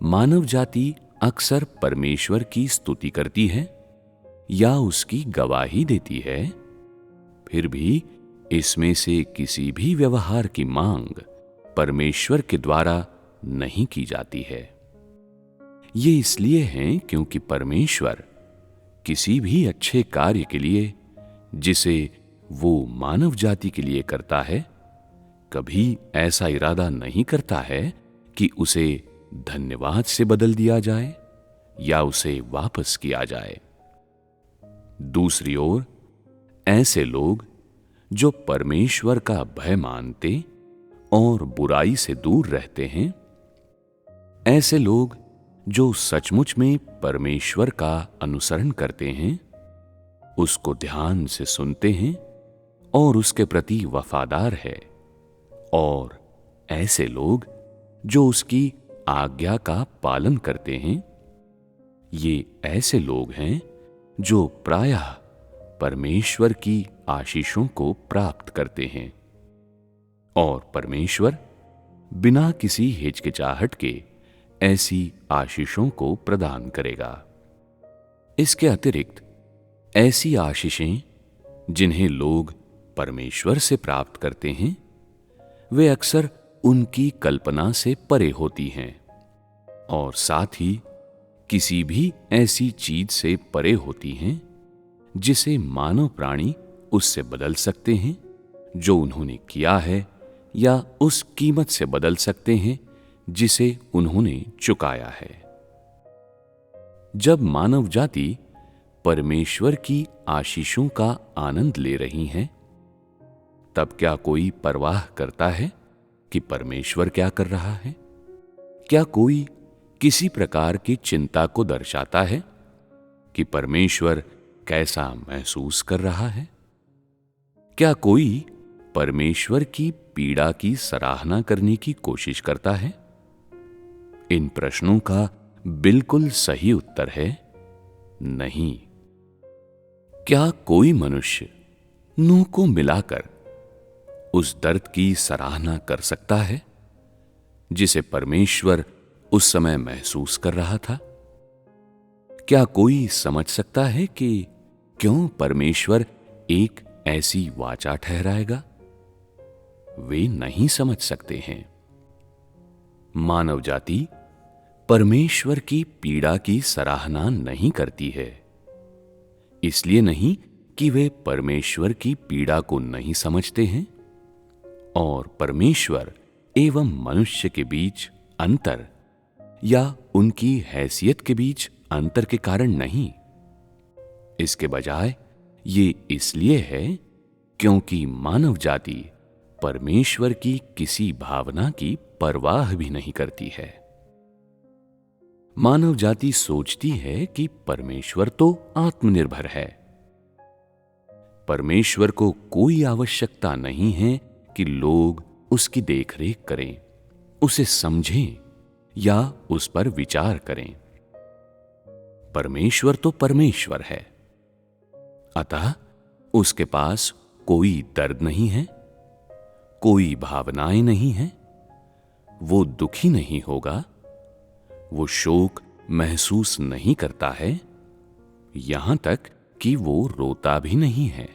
मानव जाति अक्सर परमेश्वर की स्तुति करती है या उसकी गवाही देती है, फिर भी इसमें से किसी भी व्यवहार की मांग परमेश्वर के द्वारा नहीं की जाती है। ये इसलिए है क्योंकि परमेश्वर किसी भी अच्छे कार्य के लिए जिसे वो मानव जाति के लिए करता है, कभी ऐसा इरादा नहीं करता है कि उसे धन्यवाद से बदल दिया जाए या उसे वापस किया जाए। दूसरी ओर ऐसे लोग जो परमेश्वर का भय मानते और बुराई से दूर रहते हैं, ऐसे लोग जो सचमुच में परमेश्वर का अनुसरण करते हैं, उसको ध्यान से सुनते हैं और उसके प्रति वफादार है, और ऐसे लोग जो उसकी आज्ञा का पालन करते हैं, ये ऐसे लोग हैं जो प्रायः परमेश्वर की आशीषों को प्राप्त करते हैं और परमेश्वर बिना किसी हिचकिचाहट के ऐसी आशीषों को प्रदान करेगा। इसके अतिरिक्त ऐसी आशीषें जिन्हें लोग परमेश्वर से प्राप्त करते हैं, वे अक्सर उनकी कल्पना से परे होती हैं और साथ ही किसी भी ऐसी चीज से परे होती हैं जिसे मानव प्राणी उससे बदल सकते हैं जो उन्होंने किया है, या उस कीमत से बदल सकते हैं जिसे उन्होंने चुकाया है। जब मानव जाति परमेश्वर की आशीषों का आनंद ले रही है, तब क्या कोई परवाह करता है कि परमेश्वर क्या कर रहा है? क्या कोई किसी प्रकार की चिंता को दर्शाता है कि परमेश्वर कैसा महसूस कर रहा है? क्या कोई परमेश्वर की पीड़ा की सराहना करने की कोशिश करता है? इन प्रश्नों का बिल्कुल सही उत्तर है नहीं। क्या कोई मनुष्य नूह को मिलाकर उस दर्द की सराहना कर सकता है जिसे परमेश्वर उस समय महसूस कर रहा था? क्या कोई समझ सकता है कि क्यों परमेश्वर एक ऐसी वाचा ठहराएगा? वे नहीं समझ सकते हैं। मानव जाति परमेश्वर की पीड़ा की सराहना नहीं करती है, इसलिए नहीं कि वे परमेश्वर की पीड़ा को नहीं समझते हैं और परमेश्वर एवं मनुष्य के बीच अंतर या उनकी हैसियत के बीच अंतर के कारण नहीं। इसके बजाय ये इसलिए है क्योंकि मानव जाति परमेश्वर की किसी भावना की परवाह भी नहीं करती है। मानव जाति सोचती है कि परमेश्वर तो आत्मनिर्भर है। परमेश्वर को कोई आवश्यकता नहीं है कि लोग उसकी देखरेख करें, उसे समझें या उस पर विचार करें। परमेश्वर तो परमेश्वर है, अतः उसके पास कोई दर्द नहीं है, कोई भावनाएं नहीं हैं, वो दुखी नहीं होगा, वो शोक महसूस नहीं करता है, यहां तक कि वो रोता भी नहीं है।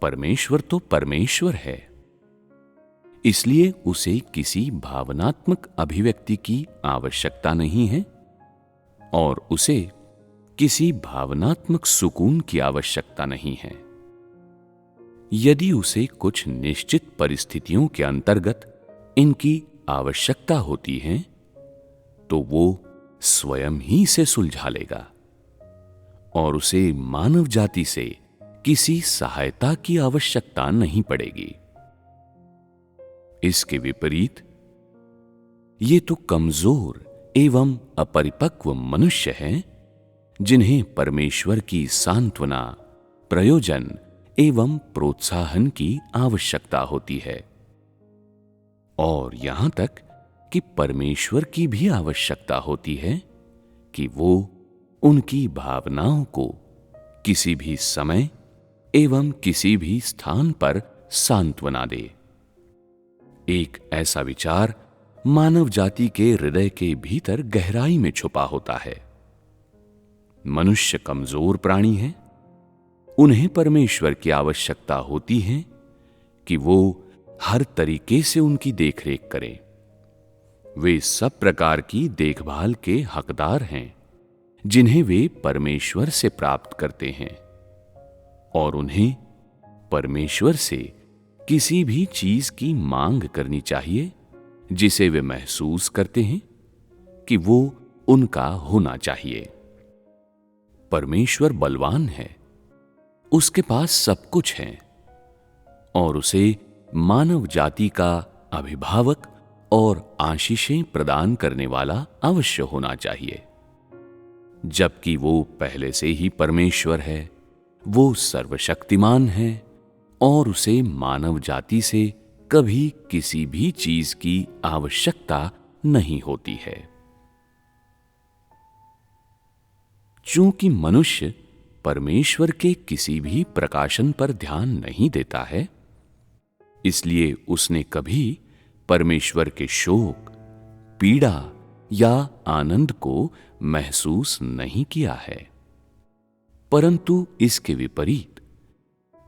परमेश्वर तो परमेश्वर है, इसलिए उसे किसी भावनात्मक अभिव्यक्ति की आवश्यकता नहीं है और उसे किसी भावनात्मक सुकून की आवश्यकता नहीं है। यदि उसे कुछ निश्चित परिस्थितियों के अंतर्गत इनकी आवश्यकता होती है, तो वो स्वयं ही से सुलझा लेगा और उसे मानव जाति से किसी सहायता की आवश्यकता नहीं पड़ेगी। इसके विपरीत ये तो कमजोर एवं अपरिपक्व मनुष्य हैं जिन्हें परमेश्वर की सांत्वना, प्रयोजन एवं प्रोत्साहन की आवश्यकता होती है और यहां तक कि परमेश्वर की भी आवश्यकता होती है कि वो उनकी भावनाओं को किसी भी समय एवं किसी भी स्थान पर सांत्वना दे। एक ऐसा विचार मानव जाति के हृदय के भीतर गहराई में छुपा होता है। मनुष्य कमजोर प्राणी है, उन्हें परमेश्वर की आवश्यकता होती है कि वो हर तरीके से उनकी देखरेख करें। वे सब प्रकार की देखभाल के हकदार हैं जिन्हें वे परमेश्वर से प्राप्त करते हैं और उन्हें परमेश्वर से किसी भी चीज की मांग करनी चाहिए जिसे वे महसूस करते हैं कि वो उनका होना चाहिए। परमेश्वर बलवान है, उसके पास सब कुछ है और उसे मानव जाति का अभिभावक और आशीषें प्रदान करने वाला अवश्य होना चाहिए। जबकि वो पहले से ही परमेश्वर है, वो सर्वशक्तिमान है और उसे मानव जाति से कभी किसी भी चीज की आवश्यकता नहीं होती है। चूंकि मनुष्य परमेश्वर के किसी भी प्रकाशन पर ध्यान नहीं देता है, इसलिए उसने कभी परमेश्वर के शोक, पीड़ा या आनंद को महसूस नहीं किया है। परंतु इसके विपरीत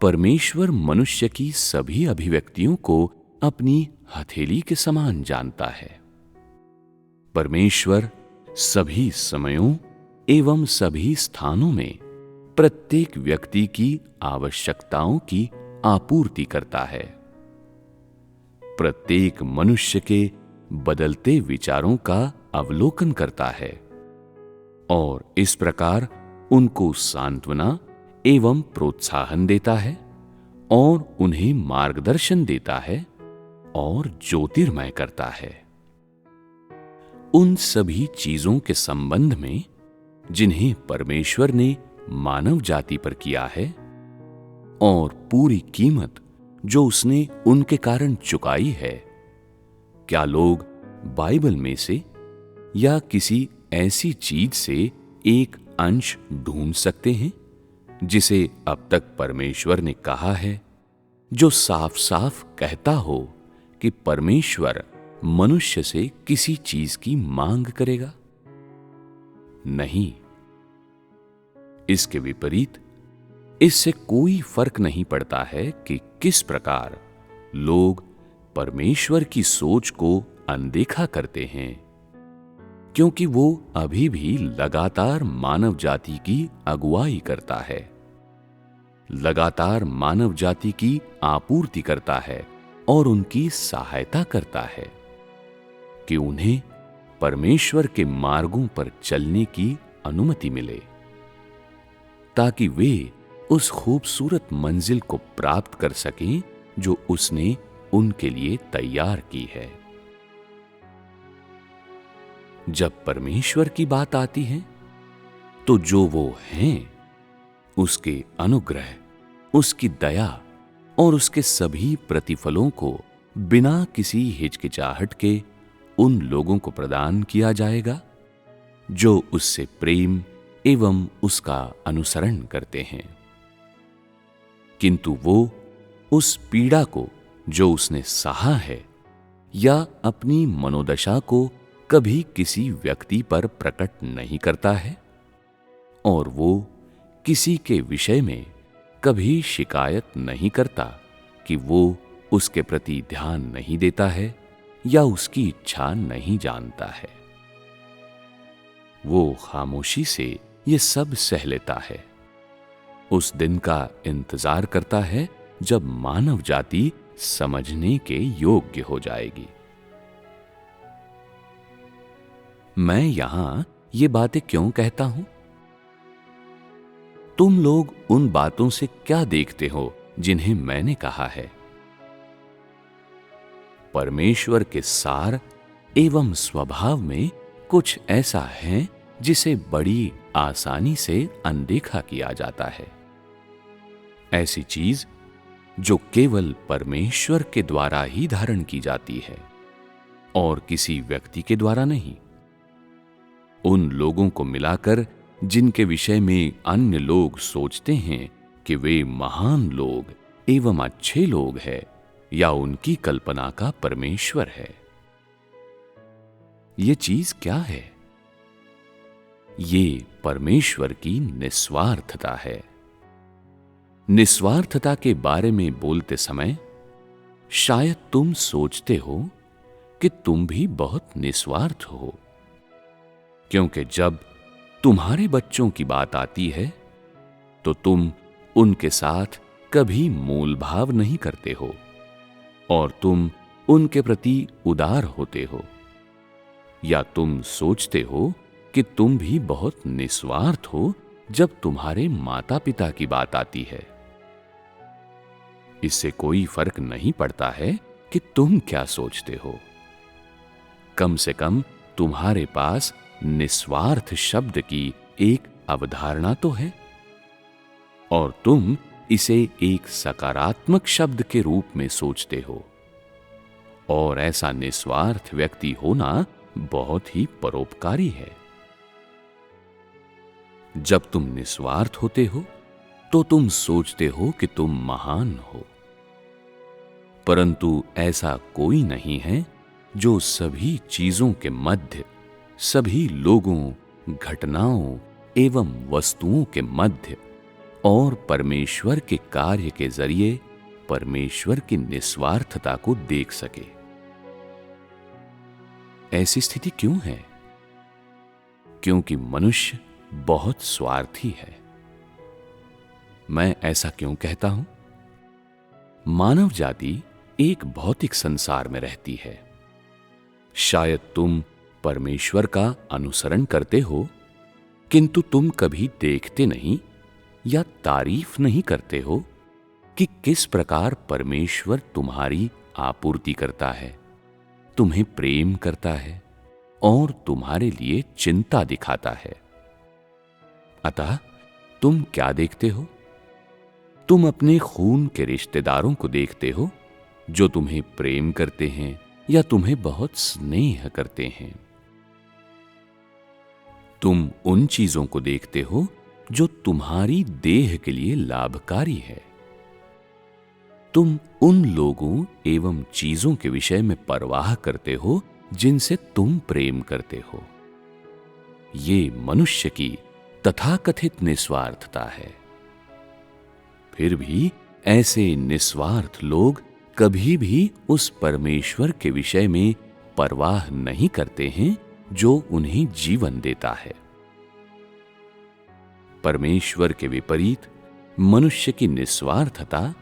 परमेश्वर मनुष्य की सभी अभिव्यक्तियों को अपनी हथेली के समान जानता है। परमेश्वर सभी समयों एवं सभी स्थानों में प्रत्येक व्यक्ति की आवश्यकताओं की आपूर्ति करता है। प्रत्येक मनुष्य के बदलते विचारों का अवलोकन करता है और इस प्रकार उनको सांत्वना एवं प्रोत्साहन देता है और उन्हें मार्गदर्शन देता है और ज्योतिर्मय करता है। उन सभी चीजों के संबंध में जिन्हें परमेश्वर ने मानव जाति पर किया है और पूरी कीमत जो उसने उनके कारण चुकाई है, क्या लोग बाइबल में से या किसी ऐसी चीज से एक अंश ढूंढ सकते हैं जिसे अब तक परमेश्वर ने कहा है, जो साफ साफ कहता हो कि परमेश्वर मनुष्य से किसी चीज की मांग करेगा? नहीं। इसके विपरीत इससे कोई फर्क नहीं पड़ता है कि किस प्रकार लोग परमेश्वर की सोच को अनदेखा करते हैं, क्योंकि वो अभी भी लगातार मानव जाति की अगुवाई करता है, लगातार मानव जाति की आपूर्ति करता है और उनकी सहायता करता है कि उन्हें परमेश्वर के मार्गों पर चलने की अनुमति मिले, ताकि वे उस खूबसूरत मंजिल को प्राप्त कर सकें जो उसने उनके लिए तैयार की है। जब परमेश्वर की बात आती है तो जो वो हैं, उसके अनुग्रह, उसकी दया और उसके सभी प्रतिफलों को बिना किसी हिचकिचाहट के उन लोगों को प्रदान किया जाएगा जो उससे प्रेम एवं उसका अनुसरण करते हैं। किंतु वो उस पीड़ा को जो उसने सहा है या अपनी मनोदशा को कभी किसी व्यक्ति पर प्रकट नहीं करता है और वो किसी के विषय में कभी शिकायत नहीं करता कि वो उसके प्रति ध्यान नहीं देता है या उसकी इच्छा नहीं जानता है। वो खामोशी से ये सब सह लेता है, उस दिन का इंतजार करता है जब मानव जाति समझने के योग्य हो जाएगी। मैं यहां ये बातें क्यों कहता हूं? तुम लोग उन बातों से क्या देखते हो जिन्हें मैंने कहा है? परमेश्वर के सार एवं स्वभाव में कुछ ऐसा है जिसे बड़ी आसानी से अनदेखा किया जाता है। ऐसी चीज जो केवल परमेश्वर के द्वारा ही धारण की जाती है और किसी व्यक्ति के द्वारा नहीं। उन लोगों को मिलाकर जिनके विषय में अन्य लोग सोचते हैं कि वे महान लोग एवं अच्छे लोग हैं या उनकी कल्पना का परमेश्वर है। ये चीज क्या है? ये परमेश्वर की निस्वार्थता है। निस्वार्थता के बारे में बोलते समय शायद तुम सोचते हो कि तुम भी बहुत निस्वार्थ हो, क्योंकि जब तुम्हारे बच्चों की बात आती है तो तुम उनके साथ कभी मोल भाव नहीं करते हो और तुम उनके प्रति उदार होते हो, या तुम सोचते हो कि तुम भी बहुत निस्वार्थ हो जब तुम्हारे माता पिता की बात आती है। इससे कोई फर्क नहीं पड़ता है कि तुम क्या सोचते हो। कम से कम तुम्हारे पास निस्वार्थ शब्द की एक अवधारणा तो है और तुम इसे एक सकारात्मक शब्द के रूप में सोचते हो, और ऐसा निस्वार्थ व्यक्ति होना बहुत ही परोपकारी है। जब तुम निस्वार्थ होते हो तो तुम सोचते हो कि तुम महान हो, परंतु ऐसा कोई नहीं है जो सभी चीजों के मध्य, सभी लोगों, घटनाओं एवं वस्तुओं के मध्य और परमेश्वर के कार्य के जरिए परमेश्वर की निस्वार्थता को देख सके। ऐसी स्थिति क्यों है? क्योंकि मनुष्य बहुत स्वार्थी है। मैं ऐसा क्यों कहता हूं? मानव जाति एक भौतिक संसार में रहती है। शायद तुम परमेश्वर का अनुसरण करते हो, किंतु तुम कभी देखते नहीं या तारीफ नहीं करते हो कि किस प्रकार परमेश्वर तुम्हारी आपूर्ति करता है, तुम्हें प्रेम करता है और तुम्हारे लिए चिंता दिखाता है। अतः तुम क्या देखते हो? तुम अपने खून के रिश्तेदारों को देखते हो जो तुम्हें प्रेम करते हैं या तुम्हें बहुत स्नेह करते हैं। तुम उन चीजों को देखते हो जो तुम्हारी देह के लिए लाभकारी है। तुम उन लोगों एवं चीजों के विषय में परवाह करते हो जिनसे तुम प्रेम करते हो। ये मनुष्य की तथाकथित निस्वार्थता है। फिर भी ऐसे निस्वार्थ लोग कभी भी उस परमेश्वर के विषय में परवाह नहीं करते हैं जो उन्हें जीवन देता है। परमेश्वर के विपरीत मनुष्य की निस्वार्थता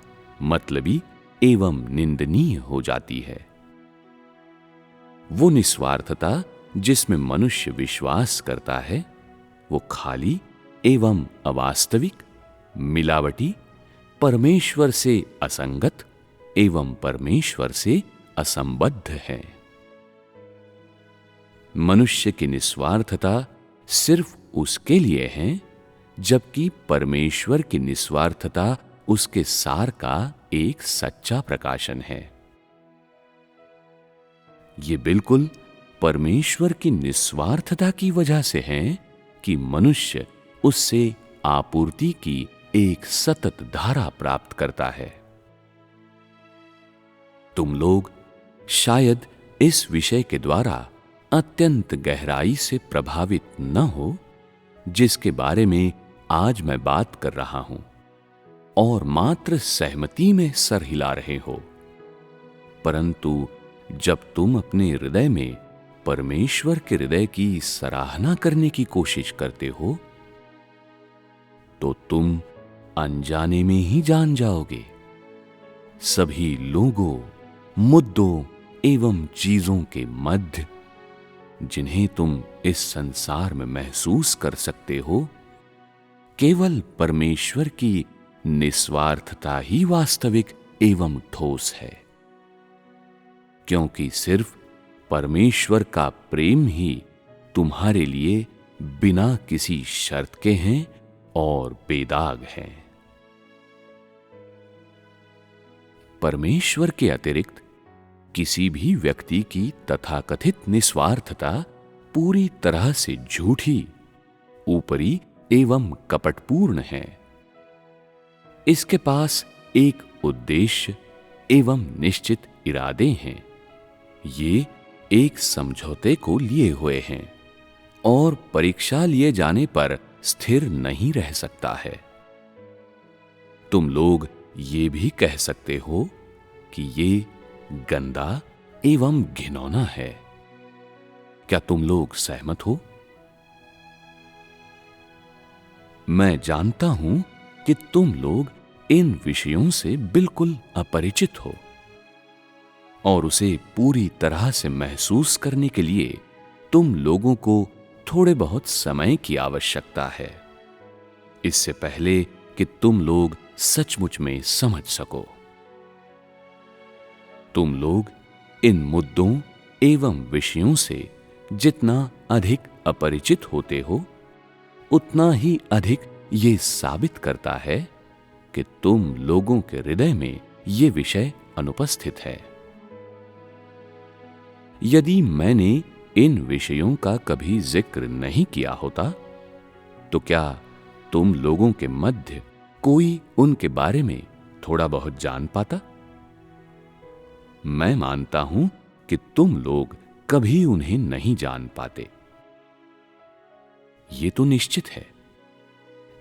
मतलबी एवं निंदनीय हो जाती है। वो निस्वार्थता जिसमें मनुष्य विश्वास करता है वो खाली एवं अवास्तविक, मिलावटी, परमेश्वर से असंगत एवं परमेश्वर से असंबद्ध है। मनुष्य की निस्वार्थता सिर्फ उसके लिए है, जबकि परमेश्वर की निस्वार्थता उसके सार का एक सच्चा प्रकाशन है। ये बिल्कुल परमेश्वर की निस्वार्थता की वजह से है कि मनुष्य उससे आपूर्ति की एक सतत धारा प्राप्त करता है। तुम लोग शायद इस विषय के द्वारा अत्यंत गहराई से प्रभावित न हो जिसके बारे में आज मैं बात कर रहा हूं, और मात्र सहमति में सर हिला रहे हो। परंतु जब तुम अपने हृदय में परमेश्वर के हृदय की सराहना करने की कोशिश करते हो तो तुम अनजाने में ही जान जाओगे। सभी लोगों, मुद्दों एवं चीजों के मध्य जिन्हें तुम इस संसार में महसूस कर सकते हो, केवल परमेश्वर की निस्वार्थता ही वास्तविक एवं ठोस है, क्योंकि सिर्फ परमेश्वर का प्रेम ही तुम्हारे लिए बिना किसी शर्त के हैं और बेदाग हैं। परमेश्वर के अतिरिक्त किसी भी व्यक्ति की तथाकथित निस्वार्थता पूरी तरह से झूठी, ऊपरी एवं कपटपूर्ण है। इसके पास एक उद्देश्य एवं निश्चित इरादे हैं। ये एक समझौते को लिए हुए हैं और परीक्षा लिए जाने पर स्थिर नहीं रह सकता है। तुम लोग ये भी कह सकते हो कि ये गंदा एवं घिनौना है। क्या तुम लोग सहमत हो? मैं जानता हूं कि तुम लोग इन विषयों से बिल्कुल अपरिचित हो और उसे पूरी तरह से महसूस करने के लिए तुम लोगों को थोड़े बहुत समय की आवश्यकता है, इससे पहले कि तुम लोग सचमुच में समझ सको। तुम लोग इन मुद्दों एवं विषयों से जितना अधिक अपरिचित होते हो, उतना ही अधिक ये साबित करता है कि तुम लोगों के हृदय में ये विषय अनुपस्थित है। यदि मैंने इन विषयों का कभी जिक्र नहीं किया होता, तो क्या तुम लोगों के मध्य कोई उनके बारे में थोड़ा बहुत जान पाता? मैं मानता हूं कि तुम लोग कभी उन्हें नहीं जान पाते। ये तो निश्चित है।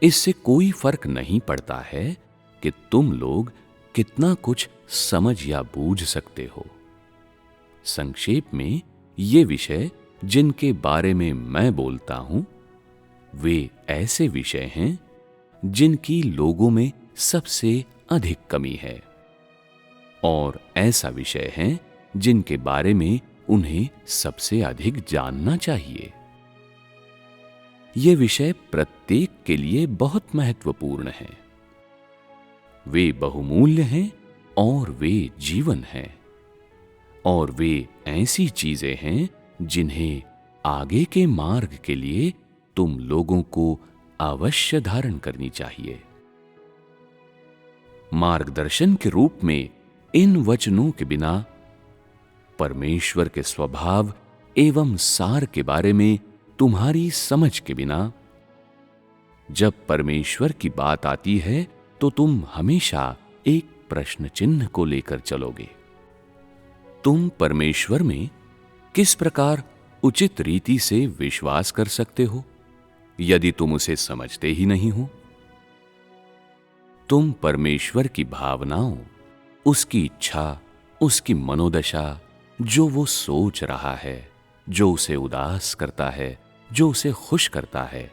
इससे कोई फर्क नहीं पड़ता है कि तुम लोग कितना कुछ समझ या बूझ सकते हो। संक्षेप में, ये विषय जिनके बारे में मैं बोलता हूं, वे ऐसे विषय हैं जिनकी लोगों में सबसे अधिक कमी है, और ऐसा विषय है जिनके बारे में उन्हें सबसे अधिक जानना चाहिए। ये विषय प्रत्येक के लिए बहुत महत्वपूर्ण हैं। वे बहुमूल्य हैं और वे जीवन हैं, और वे ऐसी चीजें हैं जिन्हें आगे के मार्ग के लिए तुम लोगों को अवश्य धारण करनी चाहिए। मार्गदर्शन के रूप में इन वचनों के बिना, परमेश्वर के स्वभाव एवं सार के बारे में तुम्हारी समझ के बिना, जब परमेश्वर की बात आती है तो तुम हमेशा एक प्रश्न चिन्ह को लेकर चलोगे। तुम परमेश्वर में किस प्रकार उचित रीति से विश्वास कर सकते हो यदि तुम उसे समझते ही नहीं हो? तुम परमेश्वर की भावनाओं, उसकी इच्छा, उसकी मनोदशा, जो वो सोच रहा है, जो उसे उदास करता है, जो उसे खुश करता है,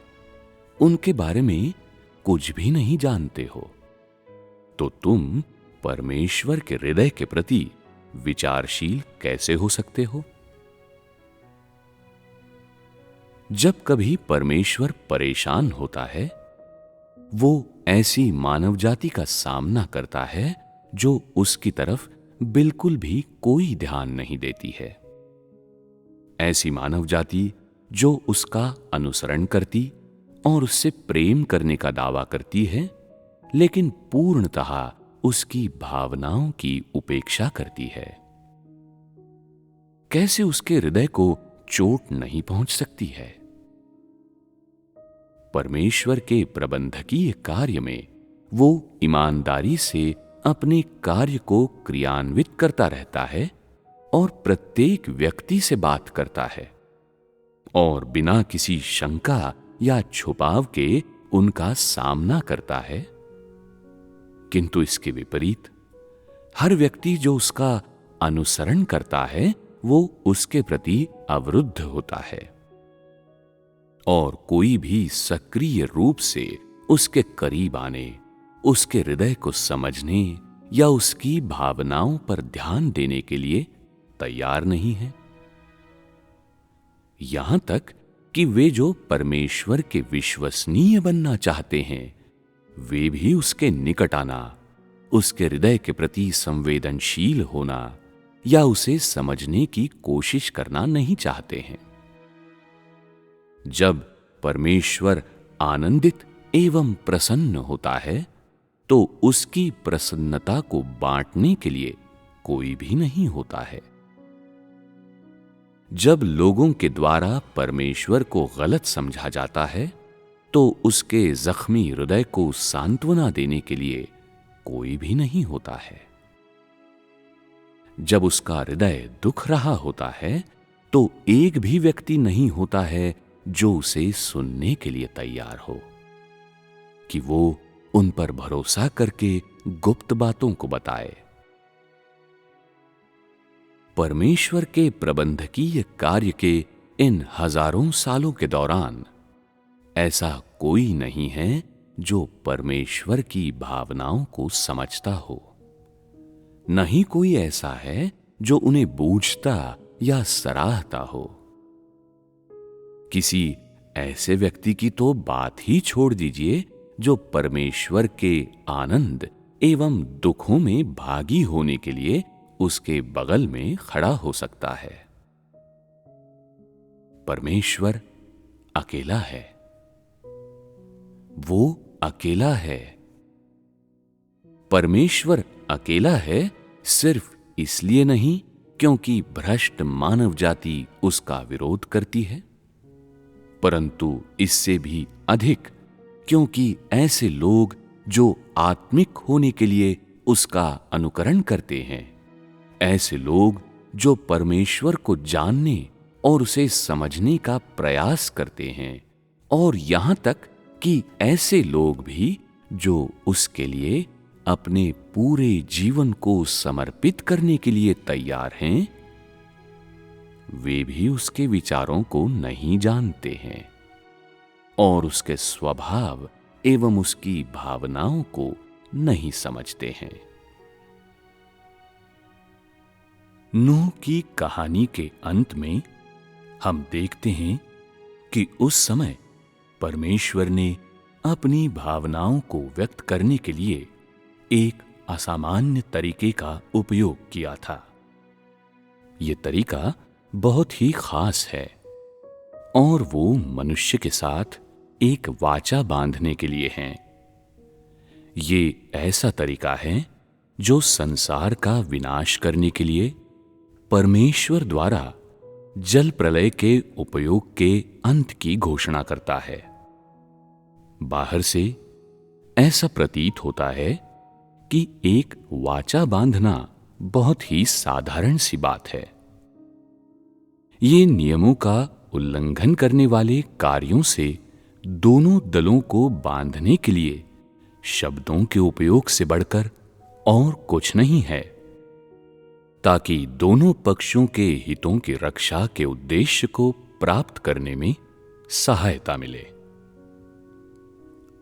उनके बारे में कुछ भी नहीं जानते हो। तो तुम परमेश्वर के हृदय के प्रति विचारशील कैसे हो सकते हो? जब कभी परमेश्वर परेशान होता है, वो ऐसी मानव जाति का सामना करता है जो उसकी तरफ बिल्कुल भी कोई ध्यान नहीं देती है। ऐसी मानव जाति जो उसका अनुसरण करती और उससे प्रेम करने का दावा करती है, लेकिन पूर्णतः उसकी भावनाओं की उपेक्षा करती है। कैसे उसके हृदय को चोट नहीं पहुंच सकती है? परमेश्वर के प्रबंधकीय कार्य में वो ईमानदारी से अपने कार्य को क्रियान्वित करता रहता है और प्रत्येक व्यक्ति से बात करता है और बिना किसी शंका या छुपाव के उनका सामना करता है। किंतु इसके विपरीत, हर व्यक्ति जो उसका अनुसरण करता है वो उसके प्रति अवरुद्ध होता है, और कोई भी सक्रिय रूप से उसके करीब आने, उसके हृदय को समझने या उसकी भावनाओं पर ध्यान देने के लिए तैयार नहीं है। यहां तक कि वे जो परमेश्वर के विश्वसनीय बनना चाहते हैं, वे भी उसके निकट आना, उसके हृदय के प्रति संवेदनशील होना या उसे समझने की कोशिश करना नहीं चाहते हैं। जब परमेश्वर आनंदित एवं प्रसन्न होता है, तो उसकी प्रसन्नता को बांटने के लिए कोई भी नहीं होता है। जब लोगों के द्वारा परमेश्वर को गलत समझा जाता है, तो उसके जख्मी हृदय को सांत्वना देने के लिए कोई भी नहीं होता है। जब उसका हृदय दुख रहा होता है, तो एक भी व्यक्ति नहीं होता है जो उसे सुनने के लिए तैयार हो, कि वो उन पर भरोसा करके गुप्त बातों को बताए। परमेश्वर के प्रबंधकीय कार्य के इन हजारों सालों के दौरान ऐसा कोई नहीं है जो परमेश्वर की भावनाओं को समझता हो। न ही कोई ऐसा है जो उन्हें बूझता या सराहता हो। किसी ऐसे व्यक्ति की तो बात ही छोड़ दीजिए जो परमेश्वर के आनंद एवं दुखों में भागी होने के लिए उसके बगल में खड़ा हो सकता है। परमेश्वर अकेला है। वो अकेला है। परमेश्वर अकेला है सिर्फ इसलिए नहीं क्योंकि भ्रष्ट मानव जाति उसका विरोध करती है, परंतु इससे भी अधिक क्योंकि ऐसे लोग जो आत्मिक होने के लिए उसका अनुकरण करते हैं, ऐसे लोग जो परमेश्वर को जानने और उसे समझने का प्रयास करते हैं, और यहां तक कि ऐसे लोग भी जो उसके लिए अपने पूरे जीवन को समर्पित करने के लिए तैयार हैं, वे भी उसके विचारों को नहीं जानते हैं और उसके स्वभाव एवं उसकी भावनाओं को नहीं समझते हैं। नूह की कहानी के अंत में हम देखते हैं कि उस समय परमेश्वर ने अपनी भावनाओं को व्यक्त करने के लिए एक असामान्य तरीके का उपयोग किया था। यह तरीका बहुत ही खास है और वो मनुष्य के साथ एक वाचा बांधने के लिए है। ये ऐसा तरीका है जो संसार का विनाश करने के लिए परमेश्वर द्वारा जल प्रलय के उपयोग के अंत की घोषणा करता है। बाहर से ऐसा प्रतीत होता है कि एक वाचा बांधना बहुत ही साधारण सी बात है। ये नियमों का उल्लंघन करने वाले कार्यों से दोनों दलों को बांधने के लिए शब्दों के उपयोग से बढ़कर और कुछ नहीं है, ताकि दोनों पक्षों के हितों की रक्षा के उद्देश्य को प्राप्त करने में सहायता मिले।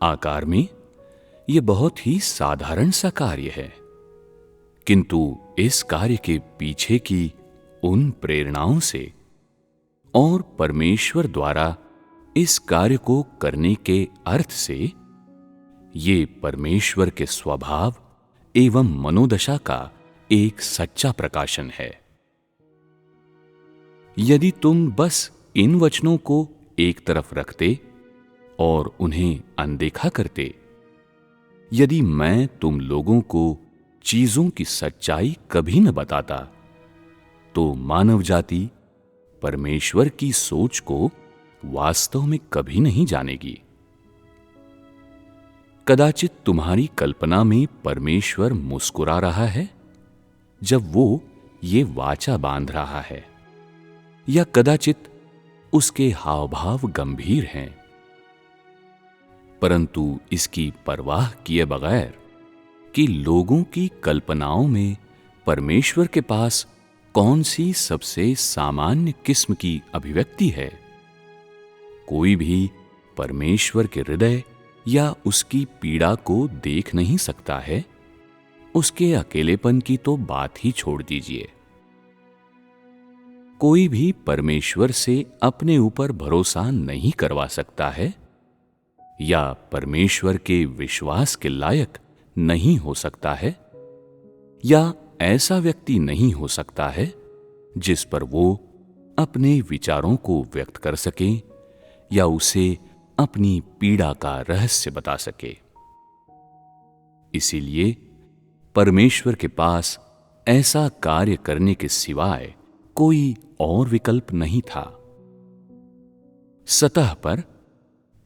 आकार में यह बहुत ही साधारण सा कार्य है, किंतु इस कार्य के पीछे की उन प्रेरणाओं से और परमेश्वर द्वारा इस कार्य को करने के अर्थ से ये परमेश्वर के स्वभाव एवं मनोदशा का एक सच्चा प्रकाशन है। यदि तुम बस इन वचनों को एक तरफ रखते और उन्हें अनदेखा करते, यदि मैं तुम लोगों को चीजों की सच्चाई कभी न बताता, तो मानव जाति परमेश्वर की सोच को वास्तव में कभी नहीं जानेगी। कदाचित तुम्हारी कल्पना में परमेश्वर मुस्कुरा रहा है जब वो ये वाचा बांध रहा है, या कदाचित उसके हाव भाव गंभीर हैं, परंतु इसकी परवाह किए बगैर कि लोगों की कल्पनाओं में परमेश्वर के पास कौन सी सबसे सामान्य किस्म की अभिव्यक्ति है, कोई भी परमेश्वर के हृदय या उसकी पीड़ा को देख नहीं सकता है। उसके अकेलेपन की तो बात ही छोड़ दीजिए। कोई भी परमेश्वर से अपने ऊपर भरोसा नहीं करवा सकता है या परमेश्वर के विश्वास के लायक नहीं हो सकता है, या ऐसा व्यक्ति नहीं हो सकता है जिस पर वो अपने विचारों को व्यक्त कर सके या उसे अपनी पीड़ा का रहस्य बता सके। इसीलिए परमेश्वर के पास ऐसा कार्य करने के सिवाय कोई और विकल्प नहीं था। सतह पर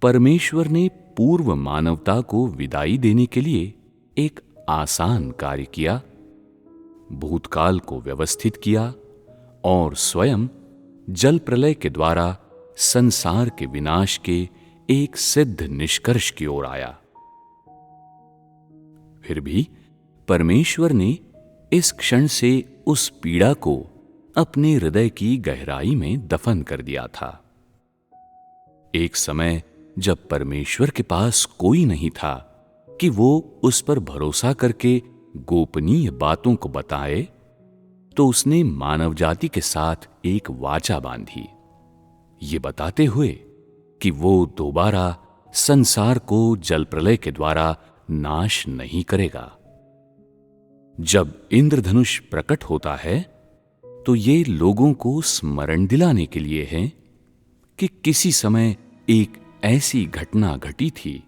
परमेश्वर ने पूर्व मानवता को विदाई देने के लिए एक आसान कार्य किया, भूतकाल को व्यवस्थित किया और स्वयं जल प्रलय के द्वारा संसार के विनाश के एक सिद्ध निष्कर्ष की ओर आया। फिर भी परमेश्वर ने इस क्षण से उस पीड़ा को अपने हृदय की गहराई में दफन कर दिया था। एक समय जब परमेश्वर के पास कोई नहीं था कि वो उस पर भरोसा करके गोपनीय बातों को बताए, तो उसने मानव जाति के साथ एक वाचा बांधी, ये बताते हुए कि वो दोबारा संसार को जल प्रलय के द्वारा नाश नहीं करेगा। जब इंद्रधनुष प्रकट होता है तो ये लोगों को स्मरण दिलाने के लिए है कि किसी समय एक ऐसी घटना घटी थी।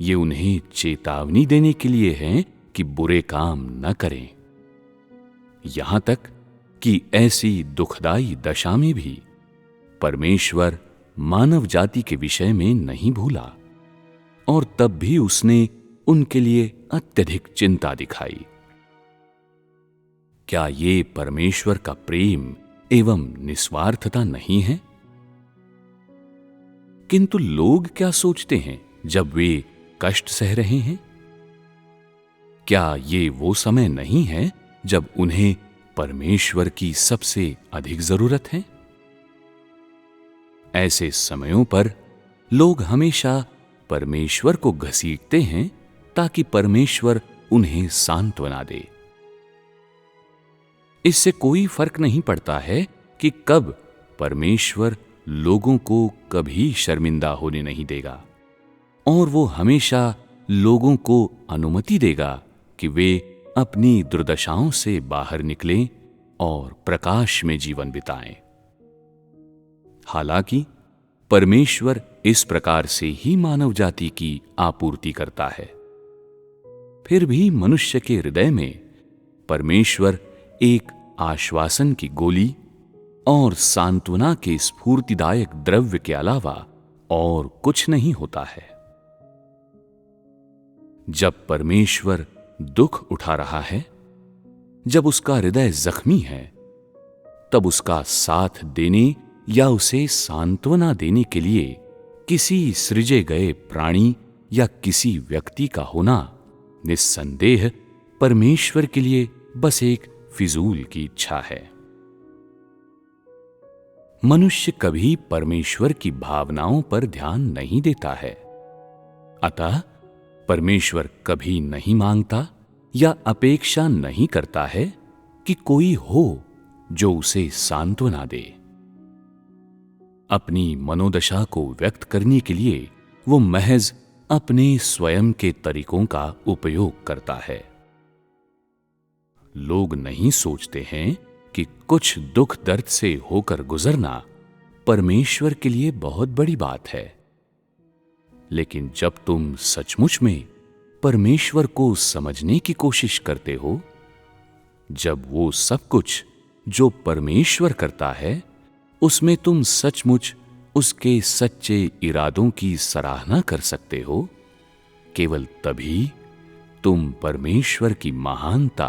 ये उन्हें चेतावनी देने के लिए है कि बुरे काम न करें। यहां तक कि ऐसी दुखदाई दशा में भी परमेश्वर मानव जाति के विषय में नहीं भूला और तब भी उसने उनके लिए अत्यधिक चिंता दिखाई। क्या ये परमेश्वर का प्रेम एवं निस्वार्थता नहीं है? किंतु लोग क्या सोचते हैं जब वे कष्ट सह रहे हैं? क्या ये वो समय नहीं है जब उन्हें परमेश्वर की सबसे अधिक जरूरत है? ऐसे समयों पर लोग हमेशा परमेश्वर को घसीटते हैं ताकि परमेश्वर उन्हें सांत्वना दे। इससे कोई फर्क नहीं पड़ता है कि कब परमेश्वर लोगों को कभी शर्मिंदा होने नहीं देगा, और वो हमेशा लोगों को अनुमति देगा कि वे अपनी दुर्दशाओं से बाहर निकलें और प्रकाश में जीवन बिताएं। हालांकि परमेश्वर इस प्रकार से ही मानव जाति की आपूर्ति करता है, फिर भी मनुष्य के हृदय में परमेश्वर एक आश्वासन की गोली और सांत्वना के स्फूर्तिदायक द्रव्य के अलावा और कुछ नहीं होता है। जब परमेश्वर दुख उठा रहा है, जब उसका हृदय जख्मी है, तब उसका साथ देने या उसे सांत्वना देने के लिए किसी सृजे गए प्राणी या किसी व्यक्ति का होना निस्संदेह परमेश्वर के लिए बस एक फिजूल की इच्छा है। मनुष्य कभी परमेश्वर की भावनाओं पर ध्यान नहीं देता है, अतः परमेश्वर कभी नहीं मांगता या अपेक्षा नहीं करता है कि कोई हो जो उसे सांत्वना दे। अपनी मनोदशा को व्यक्त करने के लिए वो महज अपने स्वयं के तरीकों का उपयोग करता है। लोग नहीं सोचते हैं कि कुछ दुख दर्द से होकर गुजरना परमेश्वर के लिए बहुत बड़ी बात है। लेकिन जब तुम सचमुच में परमेश्वर को समझने की कोशिश करते हो, जब वो सब कुछ जो परमेश्वर करता है उसमें तुम सचमुच उसके सच्चे इरादों की सराहना कर सकते हो, केवल तभी तुम परमेश्वर की महानता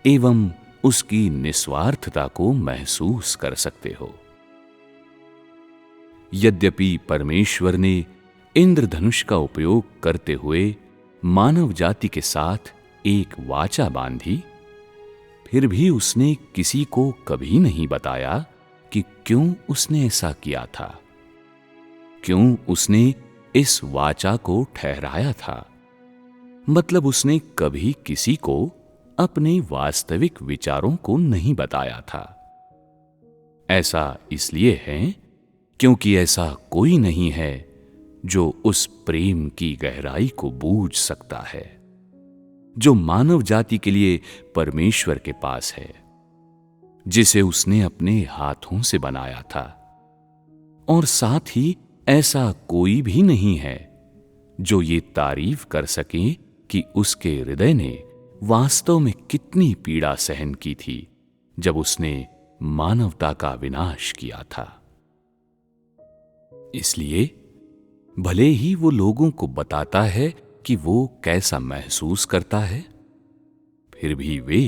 एवं उसकी निस्वार्थता को महसूस कर सकते हो। यद्यपि परमेश्वर ने इंद्रधनुष का उपयोग करते हुए मानव जाति के साथ एक वाचा बांधी, फिर भी उसने किसी को कभी नहीं बताया कि क्यों उसने ऐसा किया था, क्यों उसने इस वाचा को ठहराया था। मतलब उसने कभी किसी को अपने वास्तविक विचारों को नहीं बताया था। ऐसा इसलिए है क्योंकि ऐसा कोई नहीं है जो उस प्रेम की गहराई को बूझ सकता है जो मानव जाति के लिए परमेश्वर के पास है, जिसे उसने अपने हाथों से बनाया था। और साथ ही ऐसा कोई भी नहीं है जो ये तारीफ कर सके कि उसके हृदय ने वास्तव में कितनी पीड़ा सहन की थी जब उसने मानवता का विनाश किया था। इसलिए भले ही वो लोगों को बताता है कि वो कैसा महसूस करता है, फिर भी वे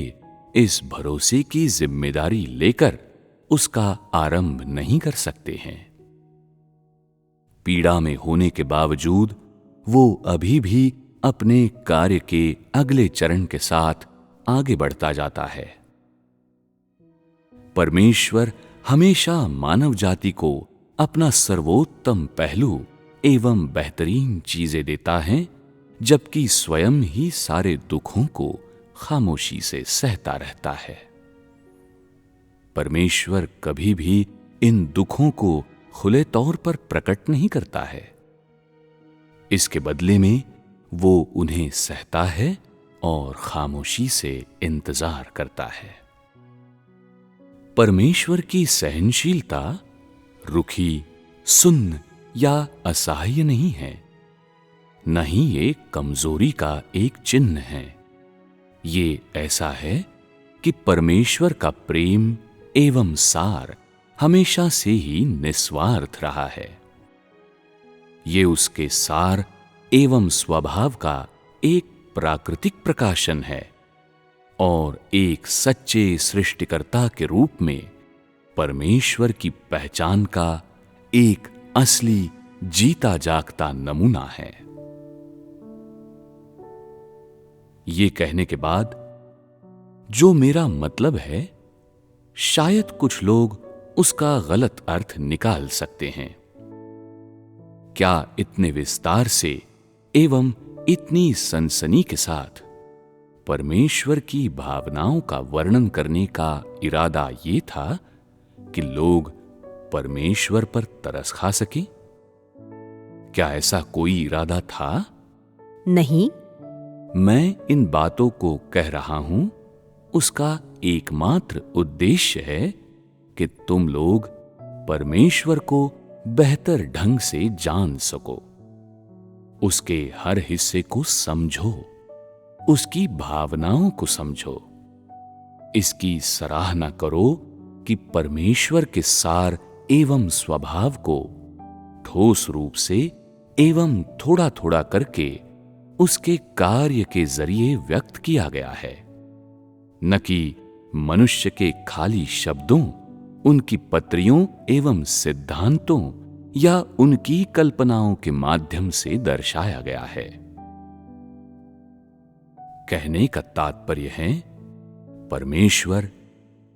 इस भरोसे की जिम्मेदारी लेकर उसका आरंभ नहीं कर सकते हैं। पीड़ा में होने के बावजूद वो अभी भी अपने कार्य के अगले चरण के साथ आगे बढ़ता जाता है। परमेश्वर हमेशा मानव जाति को अपना सर्वोत्तम पहलू एवं बेहतरीन चीजें देता है, जबकि स्वयं ही सारे दुखों को खामोशी से सहता रहता है। परमेश्वर कभी भी इन दुखों को खुले तौर पर प्रकट नहीं करता है। इसके बदले में वो उन्हें सहता है और खामोशी से इंतजार करता है। परमेश्वर की सहनशीलता रुखी, सुन्न या असहाय नहीं है, न ही ये कमजोरी का एक चिन्ह है। ये ऐसा है कि परमेश्वर का प्रेम एवं सार हमेशा से ही निस्वार्थ रहा है। ये उसके सार एवं स्वभाव का एक प्राकृतिक प्रकाशन है और एक सच्चे सृष्टिकर्ता के रूप में परमेश्वर की पहचान का एक असली जीता जागता नमूना है। ये कहने के बाद जो मेरा मतलब है, शायद कुछ लोग उसका गलत अर्थ निकाल सकते हैं। क्या इतने विस्तार से एवं इतनी सनसनी के साथ परमेश्वर की भावनाओं का वर्णन करने का इरादा ये था कि लोग परमेश्वर पर तरस खा सकें? क्या ऐसा कोई इरादा था? नहीं। मैं इन बातों को कह रहा हूं, उसका एकमात्र उद्देश्य है कि तुम लोग परमेश्वर को बेहतर ढंग से जान सको, उसके हर हिस्से को समझो, उसकी भावनाओं को समझो, इसकी सराहना करो कि परमेश्वर के सार एवं स्वभाव को ठोस रूप से एवं थोड़ा थोड़ा करके उसके कार्य के जरिए व्यक्त किया गया है, न कि मनुष्य के खाली शब्दों, उनकी पत्रियों एवं सिद्धांतों या उनकी कल्पनाओं के माध्यम से दर्शाया गया है। कहने का तात्पर्य है, परमेश्वर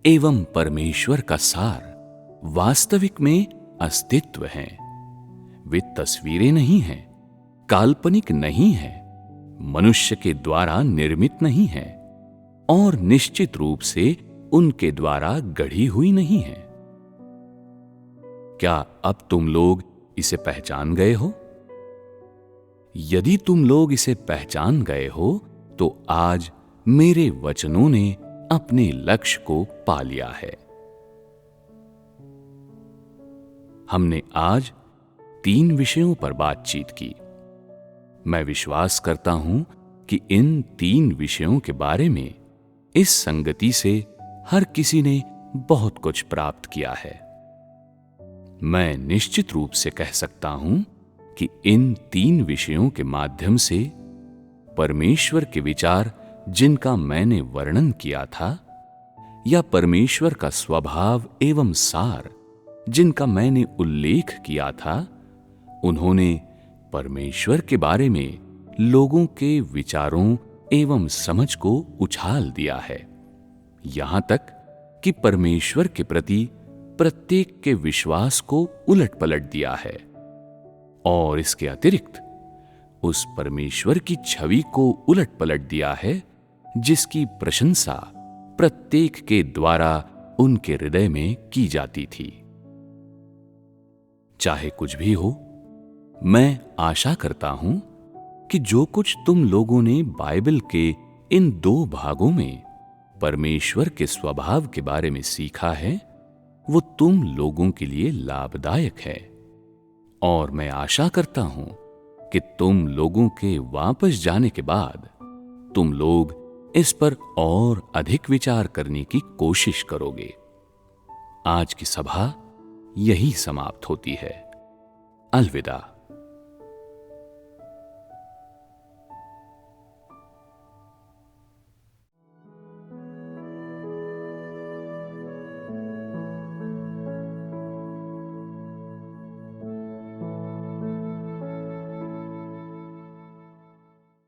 एवं परमेश्वर का सार वास्तविक में अस्तित्व है। वे तस्वीरें नहीं हैं, काल्पनिक नहीं है, मनुष्य के द्वारा निर्मित नहीं है और निश्चित रूप से उनके द्वारा गढ़ी हुई नहीं है। क्या अब तुम लोग इसे पहचान गए हो? यदि तुम लोग इसे पहचान गए हो तो आज मेरे वचनों ने अपने लक्ष्य को पा लिया है। हमने आज 3 विषयों पर बातचीत की। मैं विश्वास करता हूं कि इन 3 विषयों के बारे में इस संगति से हर किसी ने बहुत कुछ प्राप्त किया है। मैं निश्चित रूप से कह सकता हूं कि इन 3 विषयों के माध्यम से परमेश्वर के विचार जिनका मैंने वर्णन किया था, या परमेश्वर का स्वभाव एवं सार जिनका मैंने उल्लेख किया था, उन्होंने परमेश्वर के बारे में लोगों के विचारों एवं समझ को उछाल दिया है, यहां तक कि परमेश्वर के प्रति प्रत्येक के विश्वास को उलट पलट दिया है और इसके अतिरिक्त उस परमेश्वर की छवि को उलट पलट दिया है जिसकी प्रशंसा प्रत्येक के द्वारा उनके हृदय में की जाती थी। चाहे कुछ भी हो, मैं आशा करता हूं कि जो कुछ तुम लोगों ने बाइबल के इन 2 भागों में परमेश्वर के स्वभाव के बारे में सीखा है, वो तुम लोगों के लिए लाभदायक है। और मैं आशा करता हूं कि तुम लोगों के वापस जाने के बाद तुम लोग इस पर और अधिक विचार करने की कोशिश करोगे। आज की सभा यही समाप्त होती है। अलविदा।